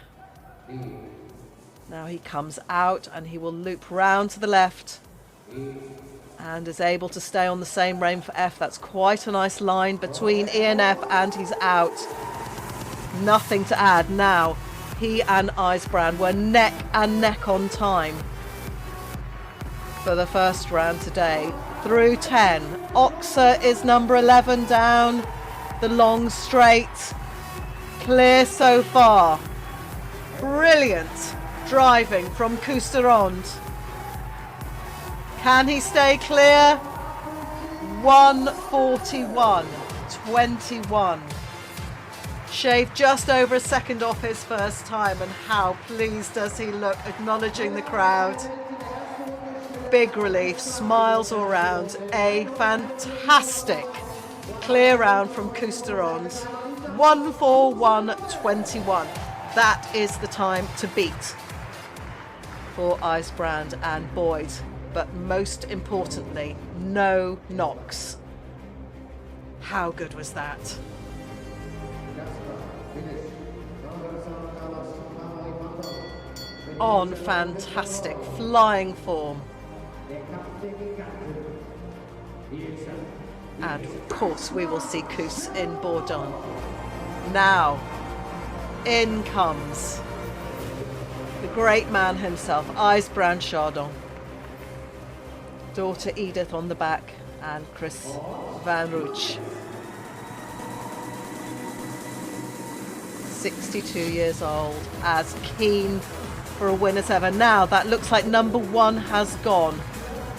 Speaker 4: Now he comes out and he will loop round to the left and is able to stay on the same rein for F. That's quite a nice line between E and F, and he's out. Nothing to add now. He and Ijsbrand were neck and neck on time for the first round today. Through 10. Oxer is number 11 down the long straight. Clear so far. Brilliant driving from Koos de Ronde. Can he stay clear? 1:41.21. Shaved just over a second off his first time, and how pleased does he look, acknowledging the crowd. Big relief, smiles all round. A fantastic clear round from Koos de Ronde. 1:41.21. That is the time to beat for Ijsbrand and Boyd. But most importantly, no knocks. How good was that? On fantastic flying form. And of course we will see Koos in Bourdon. Now, in comes the great man himself, Ijsbrand Chardon. Daughter Edith on the back, and Chris Van Rooch. 62 years old, as keen for a win as ever. Now that looks like number 1 has gone.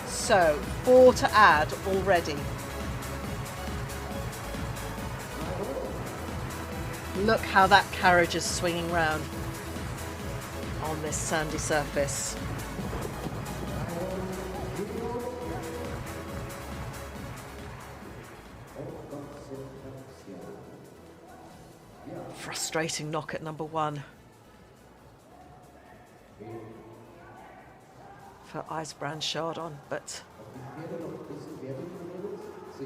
Speaker 4: So 4 to add already. Look how that carriage is swinging round on this sandy surface. Frustrating knock at number 1 for Ijsbrand Chardon, but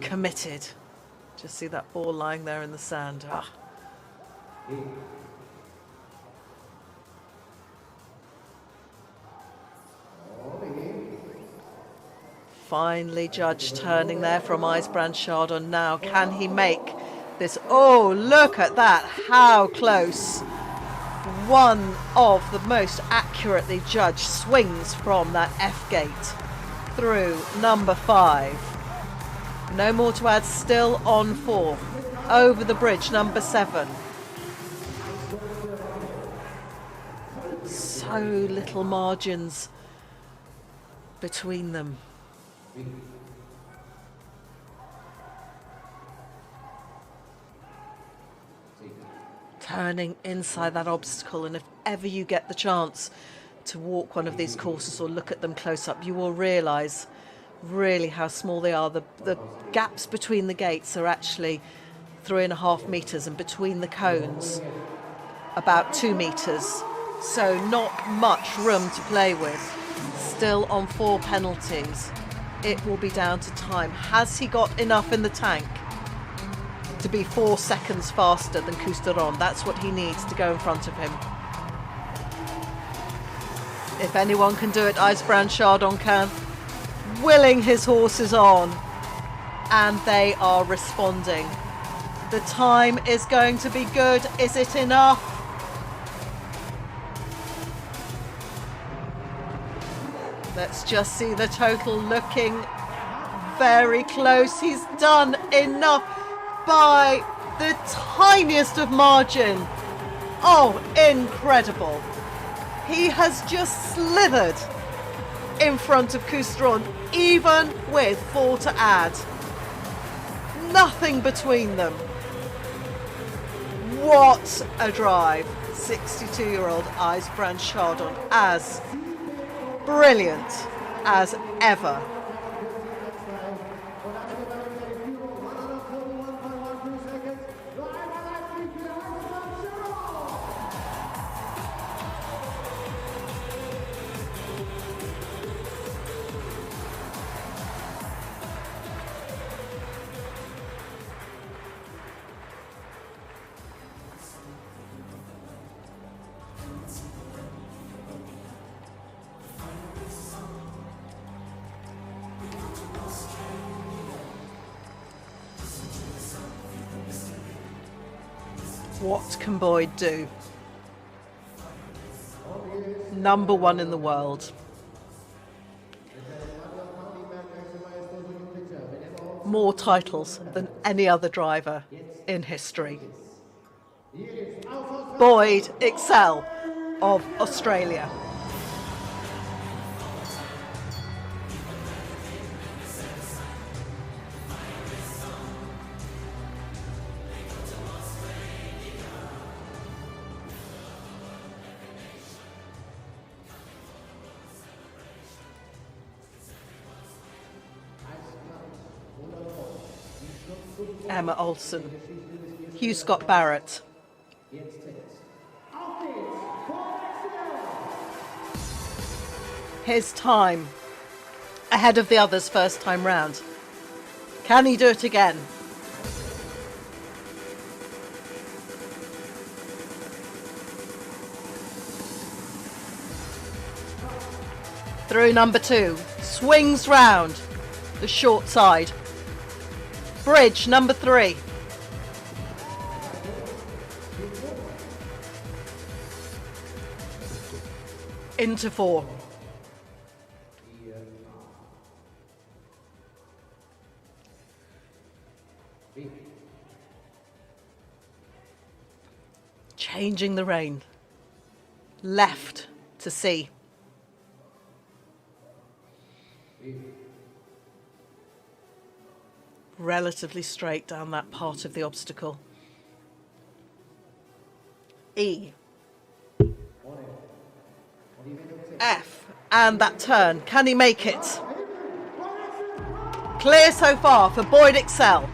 Speaker 4: committed. Just see that ball lying there in the sand. Ah. Finely judged turning there from Ijsbrand Chardon. Now can he make this? Oh, look at that, how close. One of the most accurately judged swings from that F gate through number 5. No more to add, still on 4. Over the bridge, number 7. So little margins between them. Turning inside that obstacle, and if ever you get the chance to walk one of these courses or look at them close up, you will realise really how small they are. The gaps between the gates are actually 3.5 metres, and between the cones about 2 metres, so not much room to play with. Still on 4 penalties. It will be down to time. Has he got enough in the tank to be 4 seconds faster than Koos de Ronde? That's what he needs to go in front of him. If anyone can do it, Ijsbrand Chardon can. Willing his horses on. And they are responding. The time is going to be good. Is it enough? Let's just see the total, looking very close. He's done enough by the tiniest of margin. Oh, incredible. He has just slithered in front of Koos de Ronde, even with 4 to add. Nothing between them. What a drive. 62-year-old Ijsbrand Chardon, as brilliant as ever. What can Boyd do? Number 1 in the world. More titles than any other driver in history. Boyd Exell of Australia. Emma Olsen, Hugh Scott Barrett. His time ahead of the others first time round. Can he do it again? Through number 2, swings round the short side. Bridge number 3. Into 4. Changing the rein. Left to C. Relatively straight down that part of the obstacle. E. F. And that turn. Can he make it? Clear so far for Boyd Exell.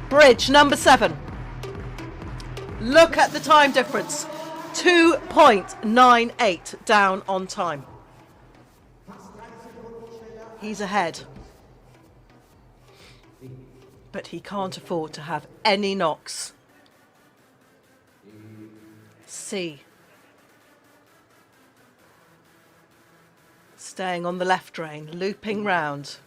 Speaker 4: Bridge number 7. Look at the time difference. 2.98 down on time. He's ahead. But he can't afford to have any knocks. C. Staying on the left rein, looping round.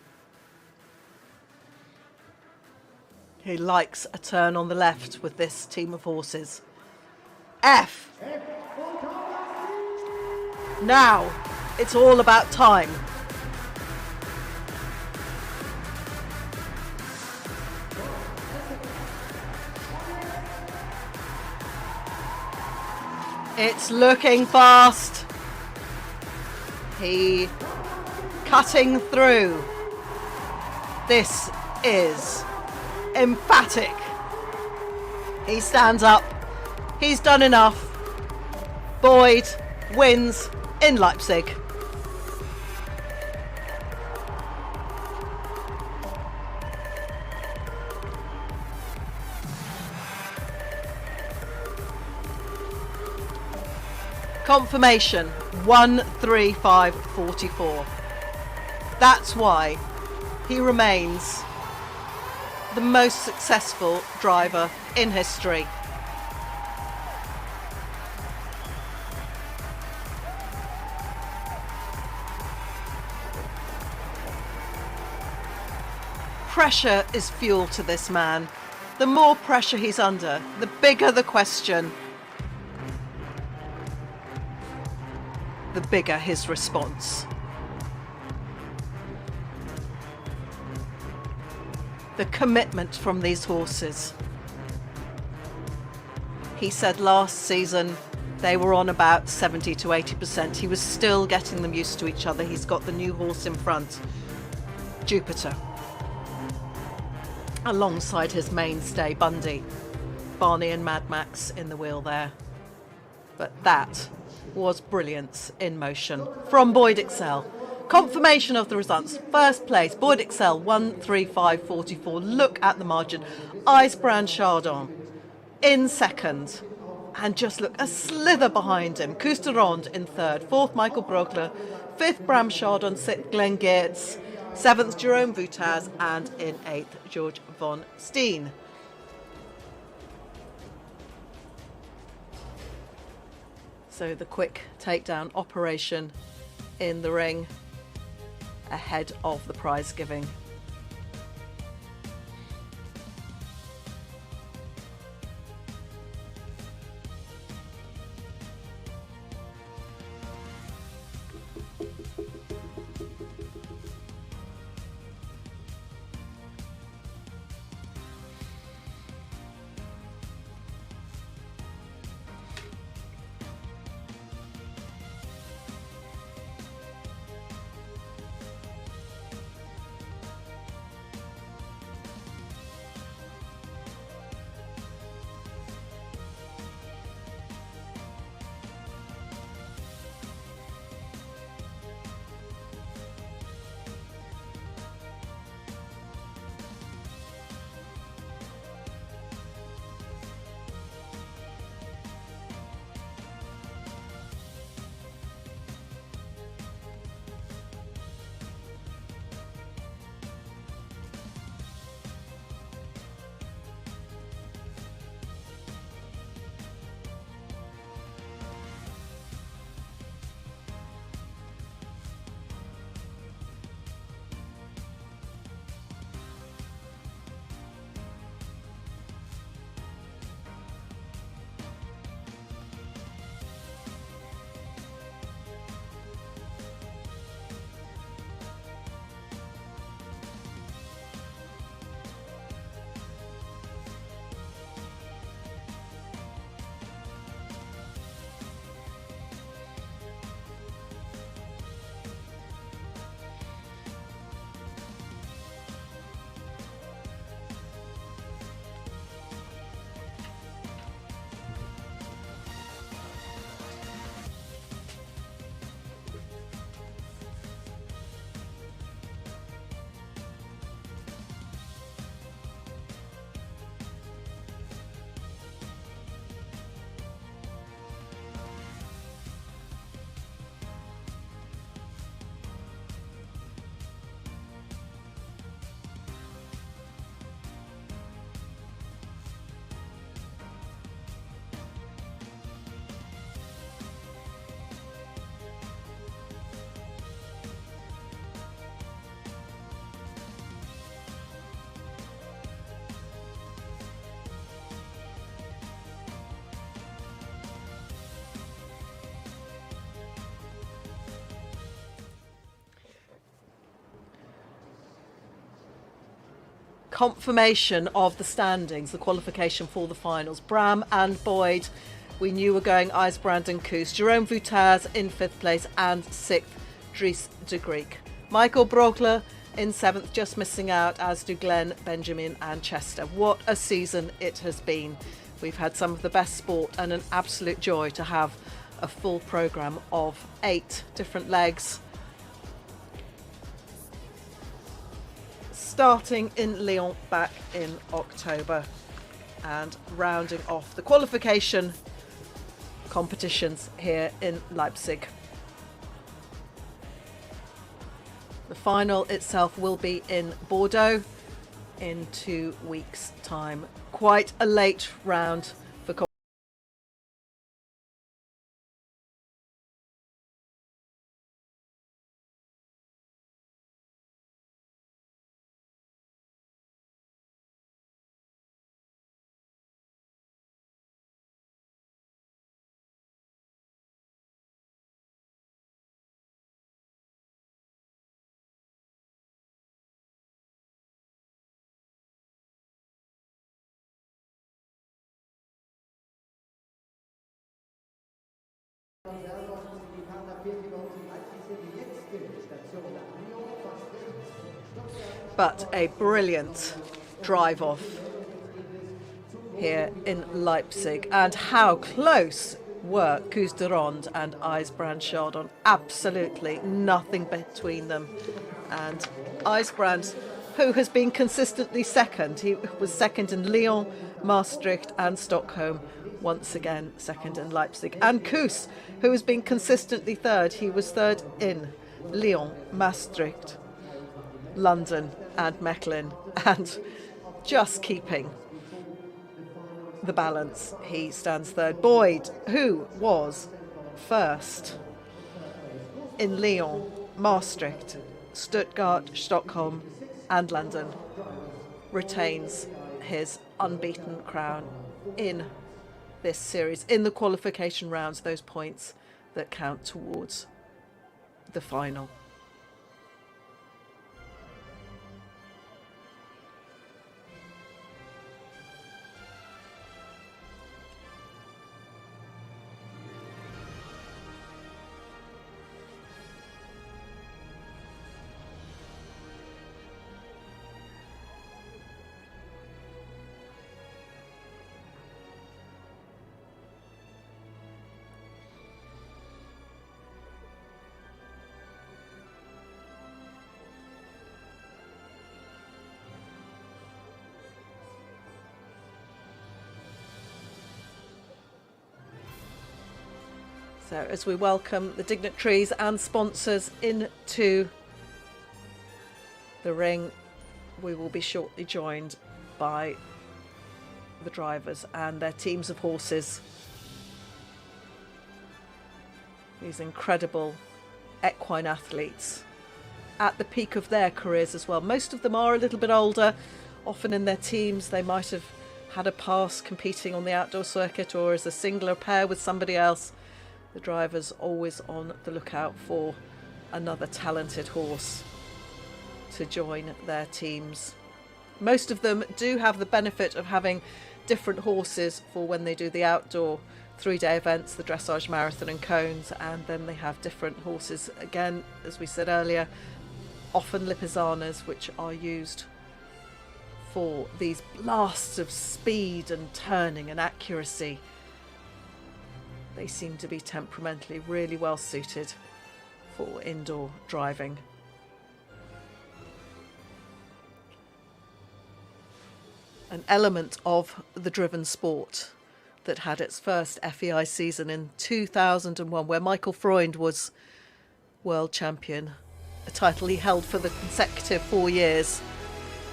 Speaker 4: He likes a turn on the left with this team of horses. F. Now, it's all about time. It's looking fast. He cutting through. This is emphatic. He stands up. He's done enough. Boyd wins in Leipzig. Confirmation 135.44. That's why he remains the most successful driver in history. Pressure is fuel to this man. The more pressure he's under, the bigger the question, the bigger his response. The commitment from these horses. He said last season they were on about 70 to 80%. He was still getting them used to each other. He's got the new horse in front, Jupiter, alongside his mainstay Bundy. Barney and Mad Max in the wheel there. But that was brilliance in motion from Boyd Exell. Confirmation of the results. First place, Boyd Exell 135.44. Look at the margin. Ijsbrand Chardon in second. And just look, a slither behind him. Koos de Ronde in third. Fourth, Michael Brauchle. Fifth, Bram Chardon. Sixth, Geerts. Seventh, Jerome Voutaz. And in eighth, Georg von Stein. So the quick takedown operation in the ring ahead of the prize giving. Confirmation of the standings, the qualification for the finals. Bram and Boyd, we knew were going Ijsbrand and Koos. Jerome Voutaz in 5th place and 6th, Dries de Greek. Michael Brauchle in 7th, just missing out, as do Glenn, Benjamin and Chester. What a season it has been. We've had some of the best sport and an absolute joy to have a full programme of 8 different legs. Starting in Lyon back in October and rounding off the qualification competitions here in Leipzig. The final itself will be in Bordeaux in 2 weeks' time. Quite a late round for but a brilliant drive off here in Leipzig. And how close were Koos de Ronde and Ijsbrand Chardon? Absolutely nothing between them. And Ijsbrand, who has been consistently second, he was second in Lyon, Maastricht and Stockholm, once again second in Leipzig. And Koos, who has been consistently third, he was third in Lyon, Maastricht, London and Mechelen, and just keeping the balance, he stands third. Boyd, who was first in Lyon, Maastricht, Stuttgart, Stockholm and London, retains his unbeaten crown in this series, in the qualification rounds, those points that count towards the final. So as we welcome the dignitaries and sponsors into the ring, we will be shortly joined by the drivers and their teams of horses. These incredible equine athletes at the peak of their careers as well. Most of them are a little bit older. Often in their teams they might have had a past competing on the outdoor circuit or as a single or pair with somebody else. The drivers always on the lookout for another talented horse to join their teams. Most of them do have the benefit of having different horses for when they do the outdoor 3-day events, the dressage, marathon and cones, and then they have different horses again, as we said earlier, often Lipizzanas, which are used for these blasts of speed and turning and accuracy. They seem to be temperamentally really well suited for indoor driving. An element of the driven sport that had its first FEI season in 2001, where Michael Freund was world champion, a title he held for the consecutive 4 years.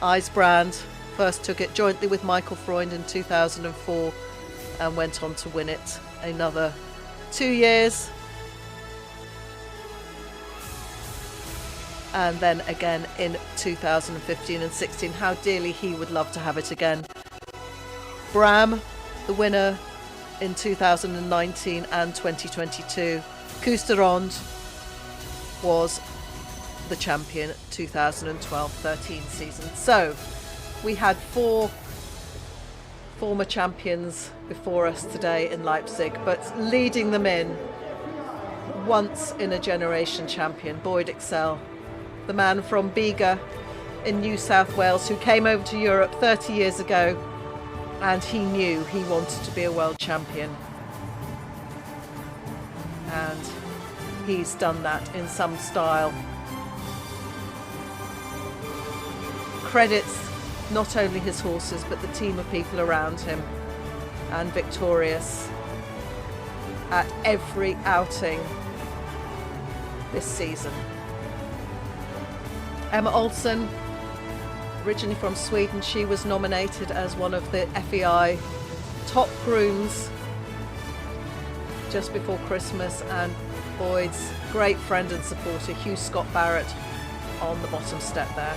Speaker 4: Ijsbrand first took it jointly with Michael Freund in 2004 and went on to win it another 2 years, and then again in 2015 and 16. How dearly he would love to have it again. Bram, the winner in 2019 and 2022. Koos de Ronde was the champion 2012-13 season. So we had 4 former champions before us today in Leipzig, but leading them in, once in a generation champion, Boyd Exell, the man from Bega in New South Wales who came over to Europe 30 years ago, and he knew he wanted to be a world champion, and he's done that in some style. Credits not only his horses but the team of people around him, and victorious at every outing this season. Emma Olsen, originally from Sweden, she was nominated as one of the FEI top grooms just before Christmas, and Boyd's great friend and supporter Hugh Scott Barrett on the bottom step there.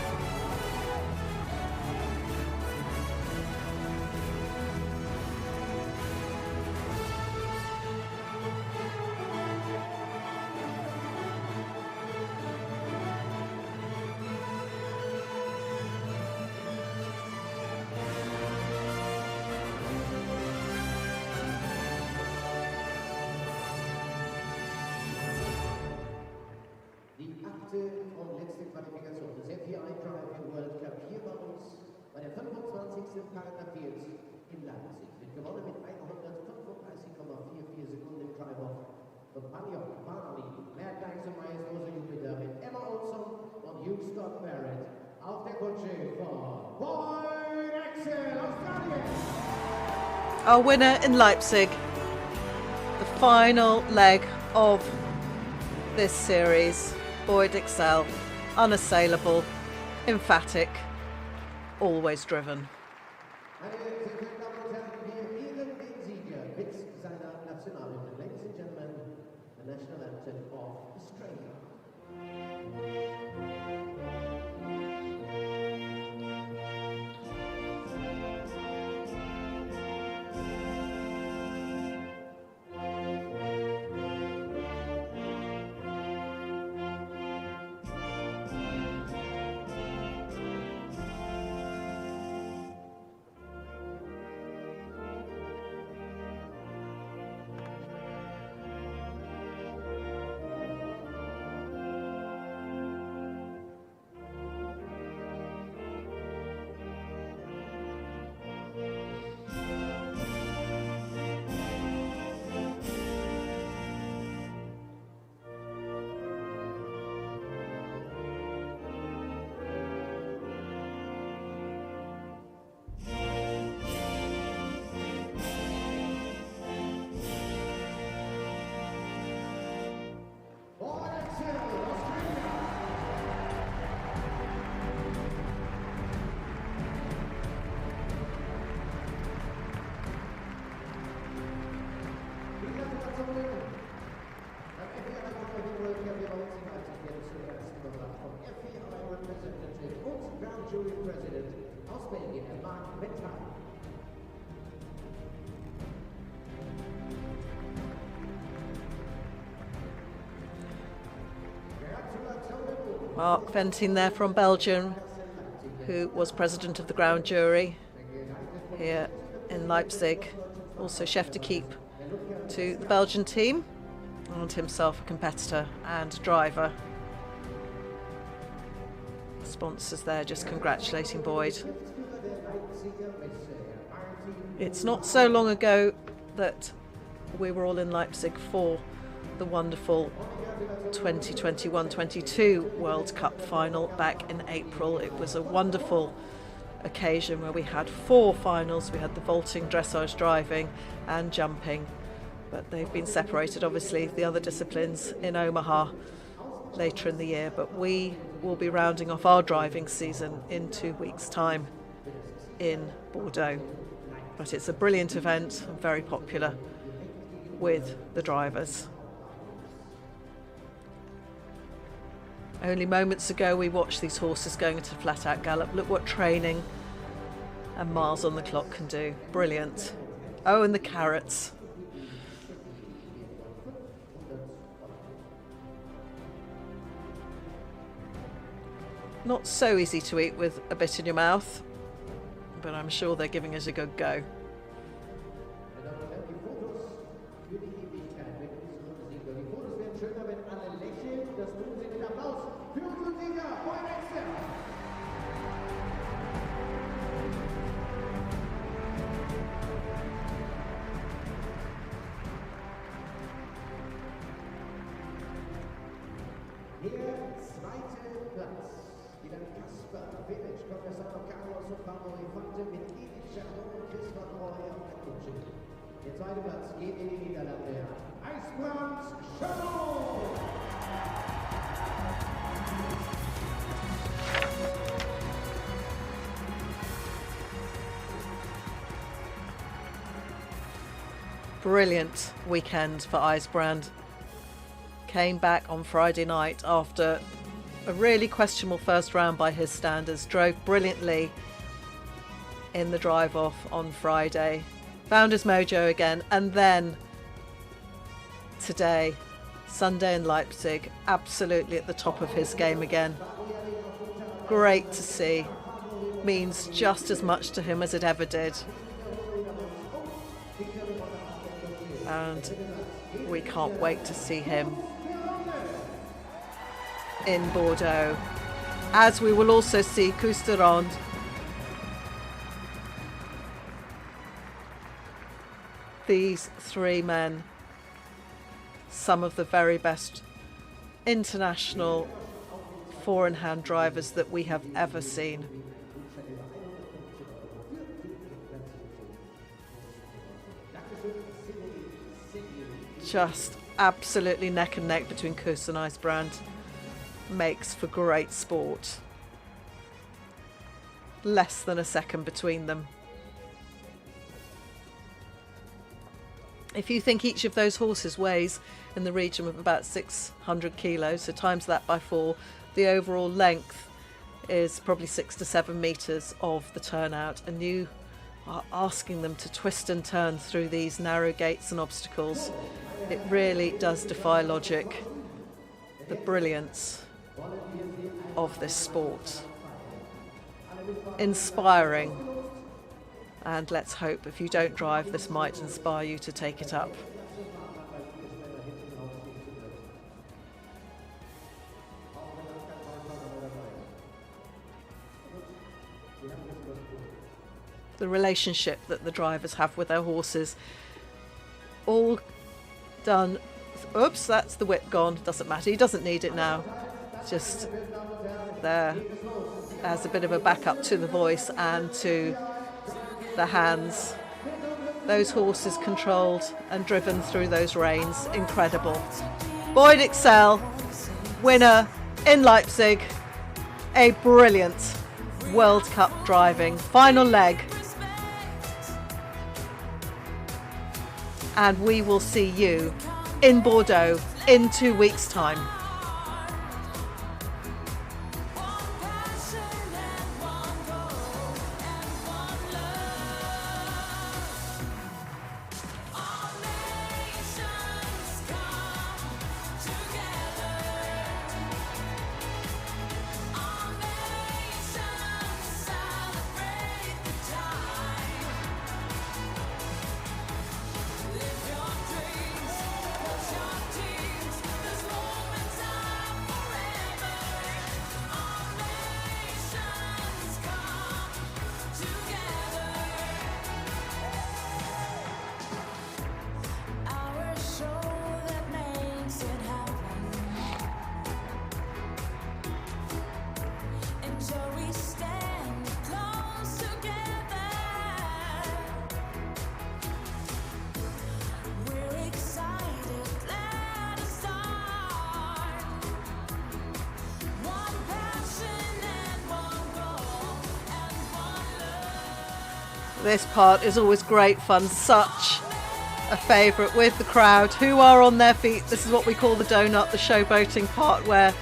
Speaker 5: Und letzte Qualifikation des FEI Driving World Cup hier bei uns bei der 25. Paralympics in Leipzig. Wird gewonnen mit 135,44 Sekunden im Drive-Off von Paniok, Barney, Mehrgleich zum majestuösen Jupiter mit Emma Olsen und Hugh Scott Barrett auf der Kutsche von Exell, Australien.
Speaker 4: Our winner in Leipzig, the final leg of this series. Boyd Exell, unassailable, emphatic, always driven.
Speaker 5: Ladies and gentlemen, the national anthem of Australia.
Speaker 4: Mark Venting there from Belgium, who was president of the ground jury here in Leipzig, also chef d'equipe to the Belgian team, and himself a competitor and driver. Sponsors there just congratulating Boyd. It's not so long ago that we were all in Leipzig for the wonderful 2021-22 World Cup final back in April. It was a wonderful occasion where we had 4 finals. We had the vaulting, dressage, driving and jumping, but they've been separated, obviously, the other disciplines in Omaha later in the year. But we will be rounding off our driving season in 2 weeks' time in Bordeaux. But it's a brilliant event and very popular with the drivers. Only moments ago we watched these horses going into flat-out gallop. Look what training and miles on the clock can do. Brilliant. Oh, and the carrots. Not so easy to eat with a bit in your mouth, but I'm sure they're giving it a good go.
Speaker 5: Der zweite Platz geht in die Niederlande. Ijsbrand Chardon.
Speaker 4: Brilliant weekend for Ijsbrand. Came back on Friday night after a really questionable first round by his standards. Drove brilliantly in the drive off on Friday. Found his mojo again, and then today, Sunday in Leipzig, absolutely at the top of his game again. Great to see. Means just as much to him as it ever did. And we can't wait to see him in Bordeaux, as we will also see Koos de Ronde. These three men, some of the very best international four-in-hand drivers that we have ever seen. Just absolutely neck and neck between Koos and Ijsbrand. Makes for great sport. Less than a second between them. If you think each of those horses weighs in the region of about 600 kilos, so times that by 4, the overall length is probably 6 to 7 metres of the turnout, and you are asking them to twist and turn through these narrow gates and obstacles. It really does defy logic, the brilliance of this sport. Inspiring. And let's hope if you don't drive, this might inspire you to take it up. The relationship that the drivers have with their horses, all done. Oops, that's the whip gone. Doesn't matter. He doesn't need it now. Just there as a bit of a backup to the voice and to the hands. Those horses controlled and driven through those reins. Incredible. Boyd Exell, winner in Leipzig. A brilliant World Cup driving. Final leg. And we will see you in Bordeaux in 2 weeks' time. This part is always great fun, such a favourite with the crowd who are on their feet. This is what we call the donut, the showboating part, where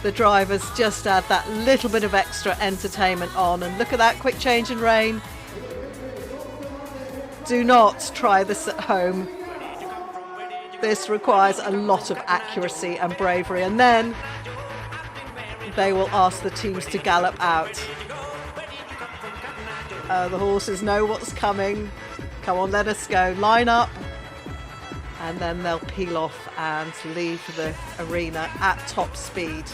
Speaker 4: the drivers just add that little bit of extra entertainment on. And look at that quick change in rein. Do not try this at home. This requires a lot of accuracy and bravery, and then they will ask the teams to gallop out. The horses know what's coming. Come on, let us go. Line up. And then they'll peel off and leave the arena at top speed.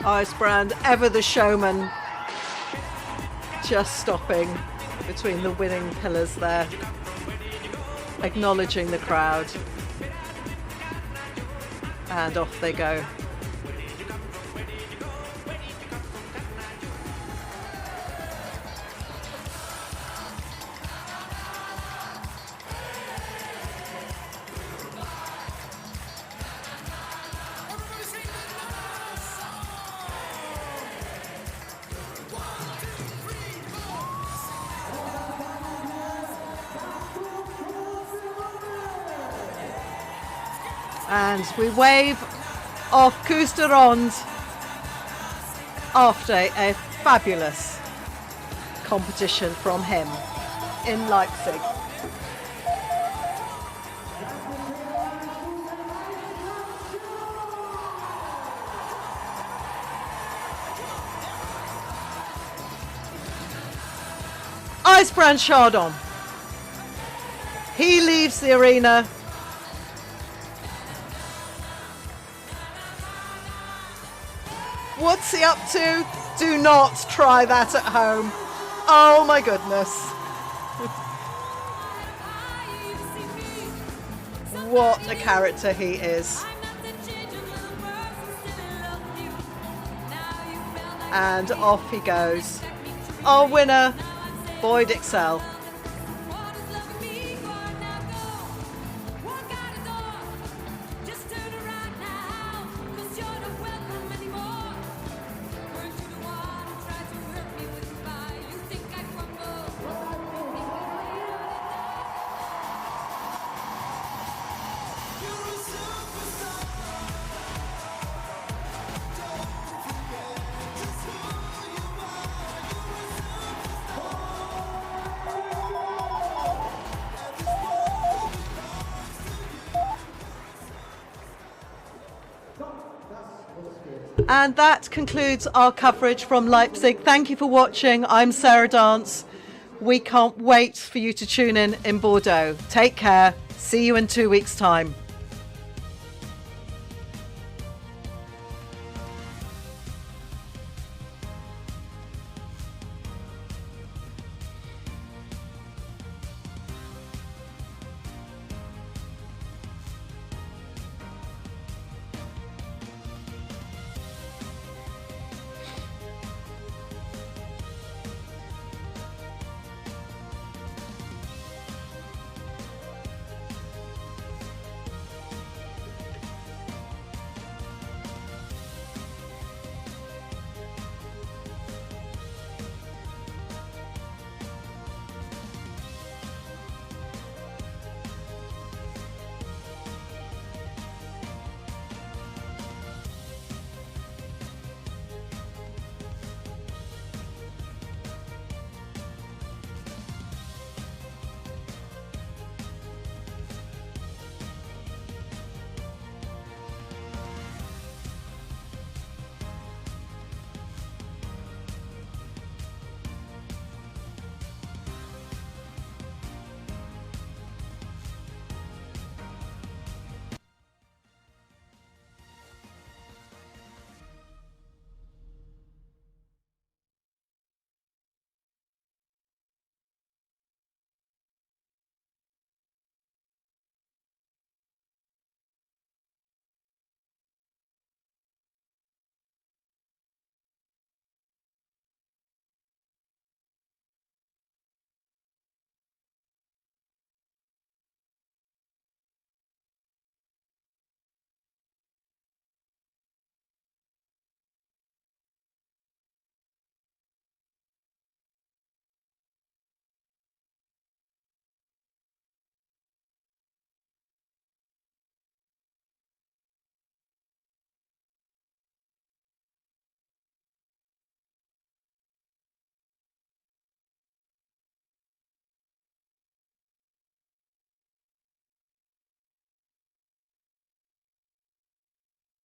Speaker 4: Ijsbrand, ever the showman, just stopping between the winning pillars there, acknowledging the crowd. And off they go. And we wave off Koos de Ronde after a fabulous competition from him in Leipzig. Ijsbrand Chardon. He leaves the arena . What's he up to? Do not try that at home. Oh my goodness. What a character he is. And off he goes. Our winner, Boyd Exell. And that concludes our coverage from Leipzig. Thank you for watching. I'm Sarah Dance. We can't wait for you to tune in Bordeaux. Take care. See you in 2 weeks' time.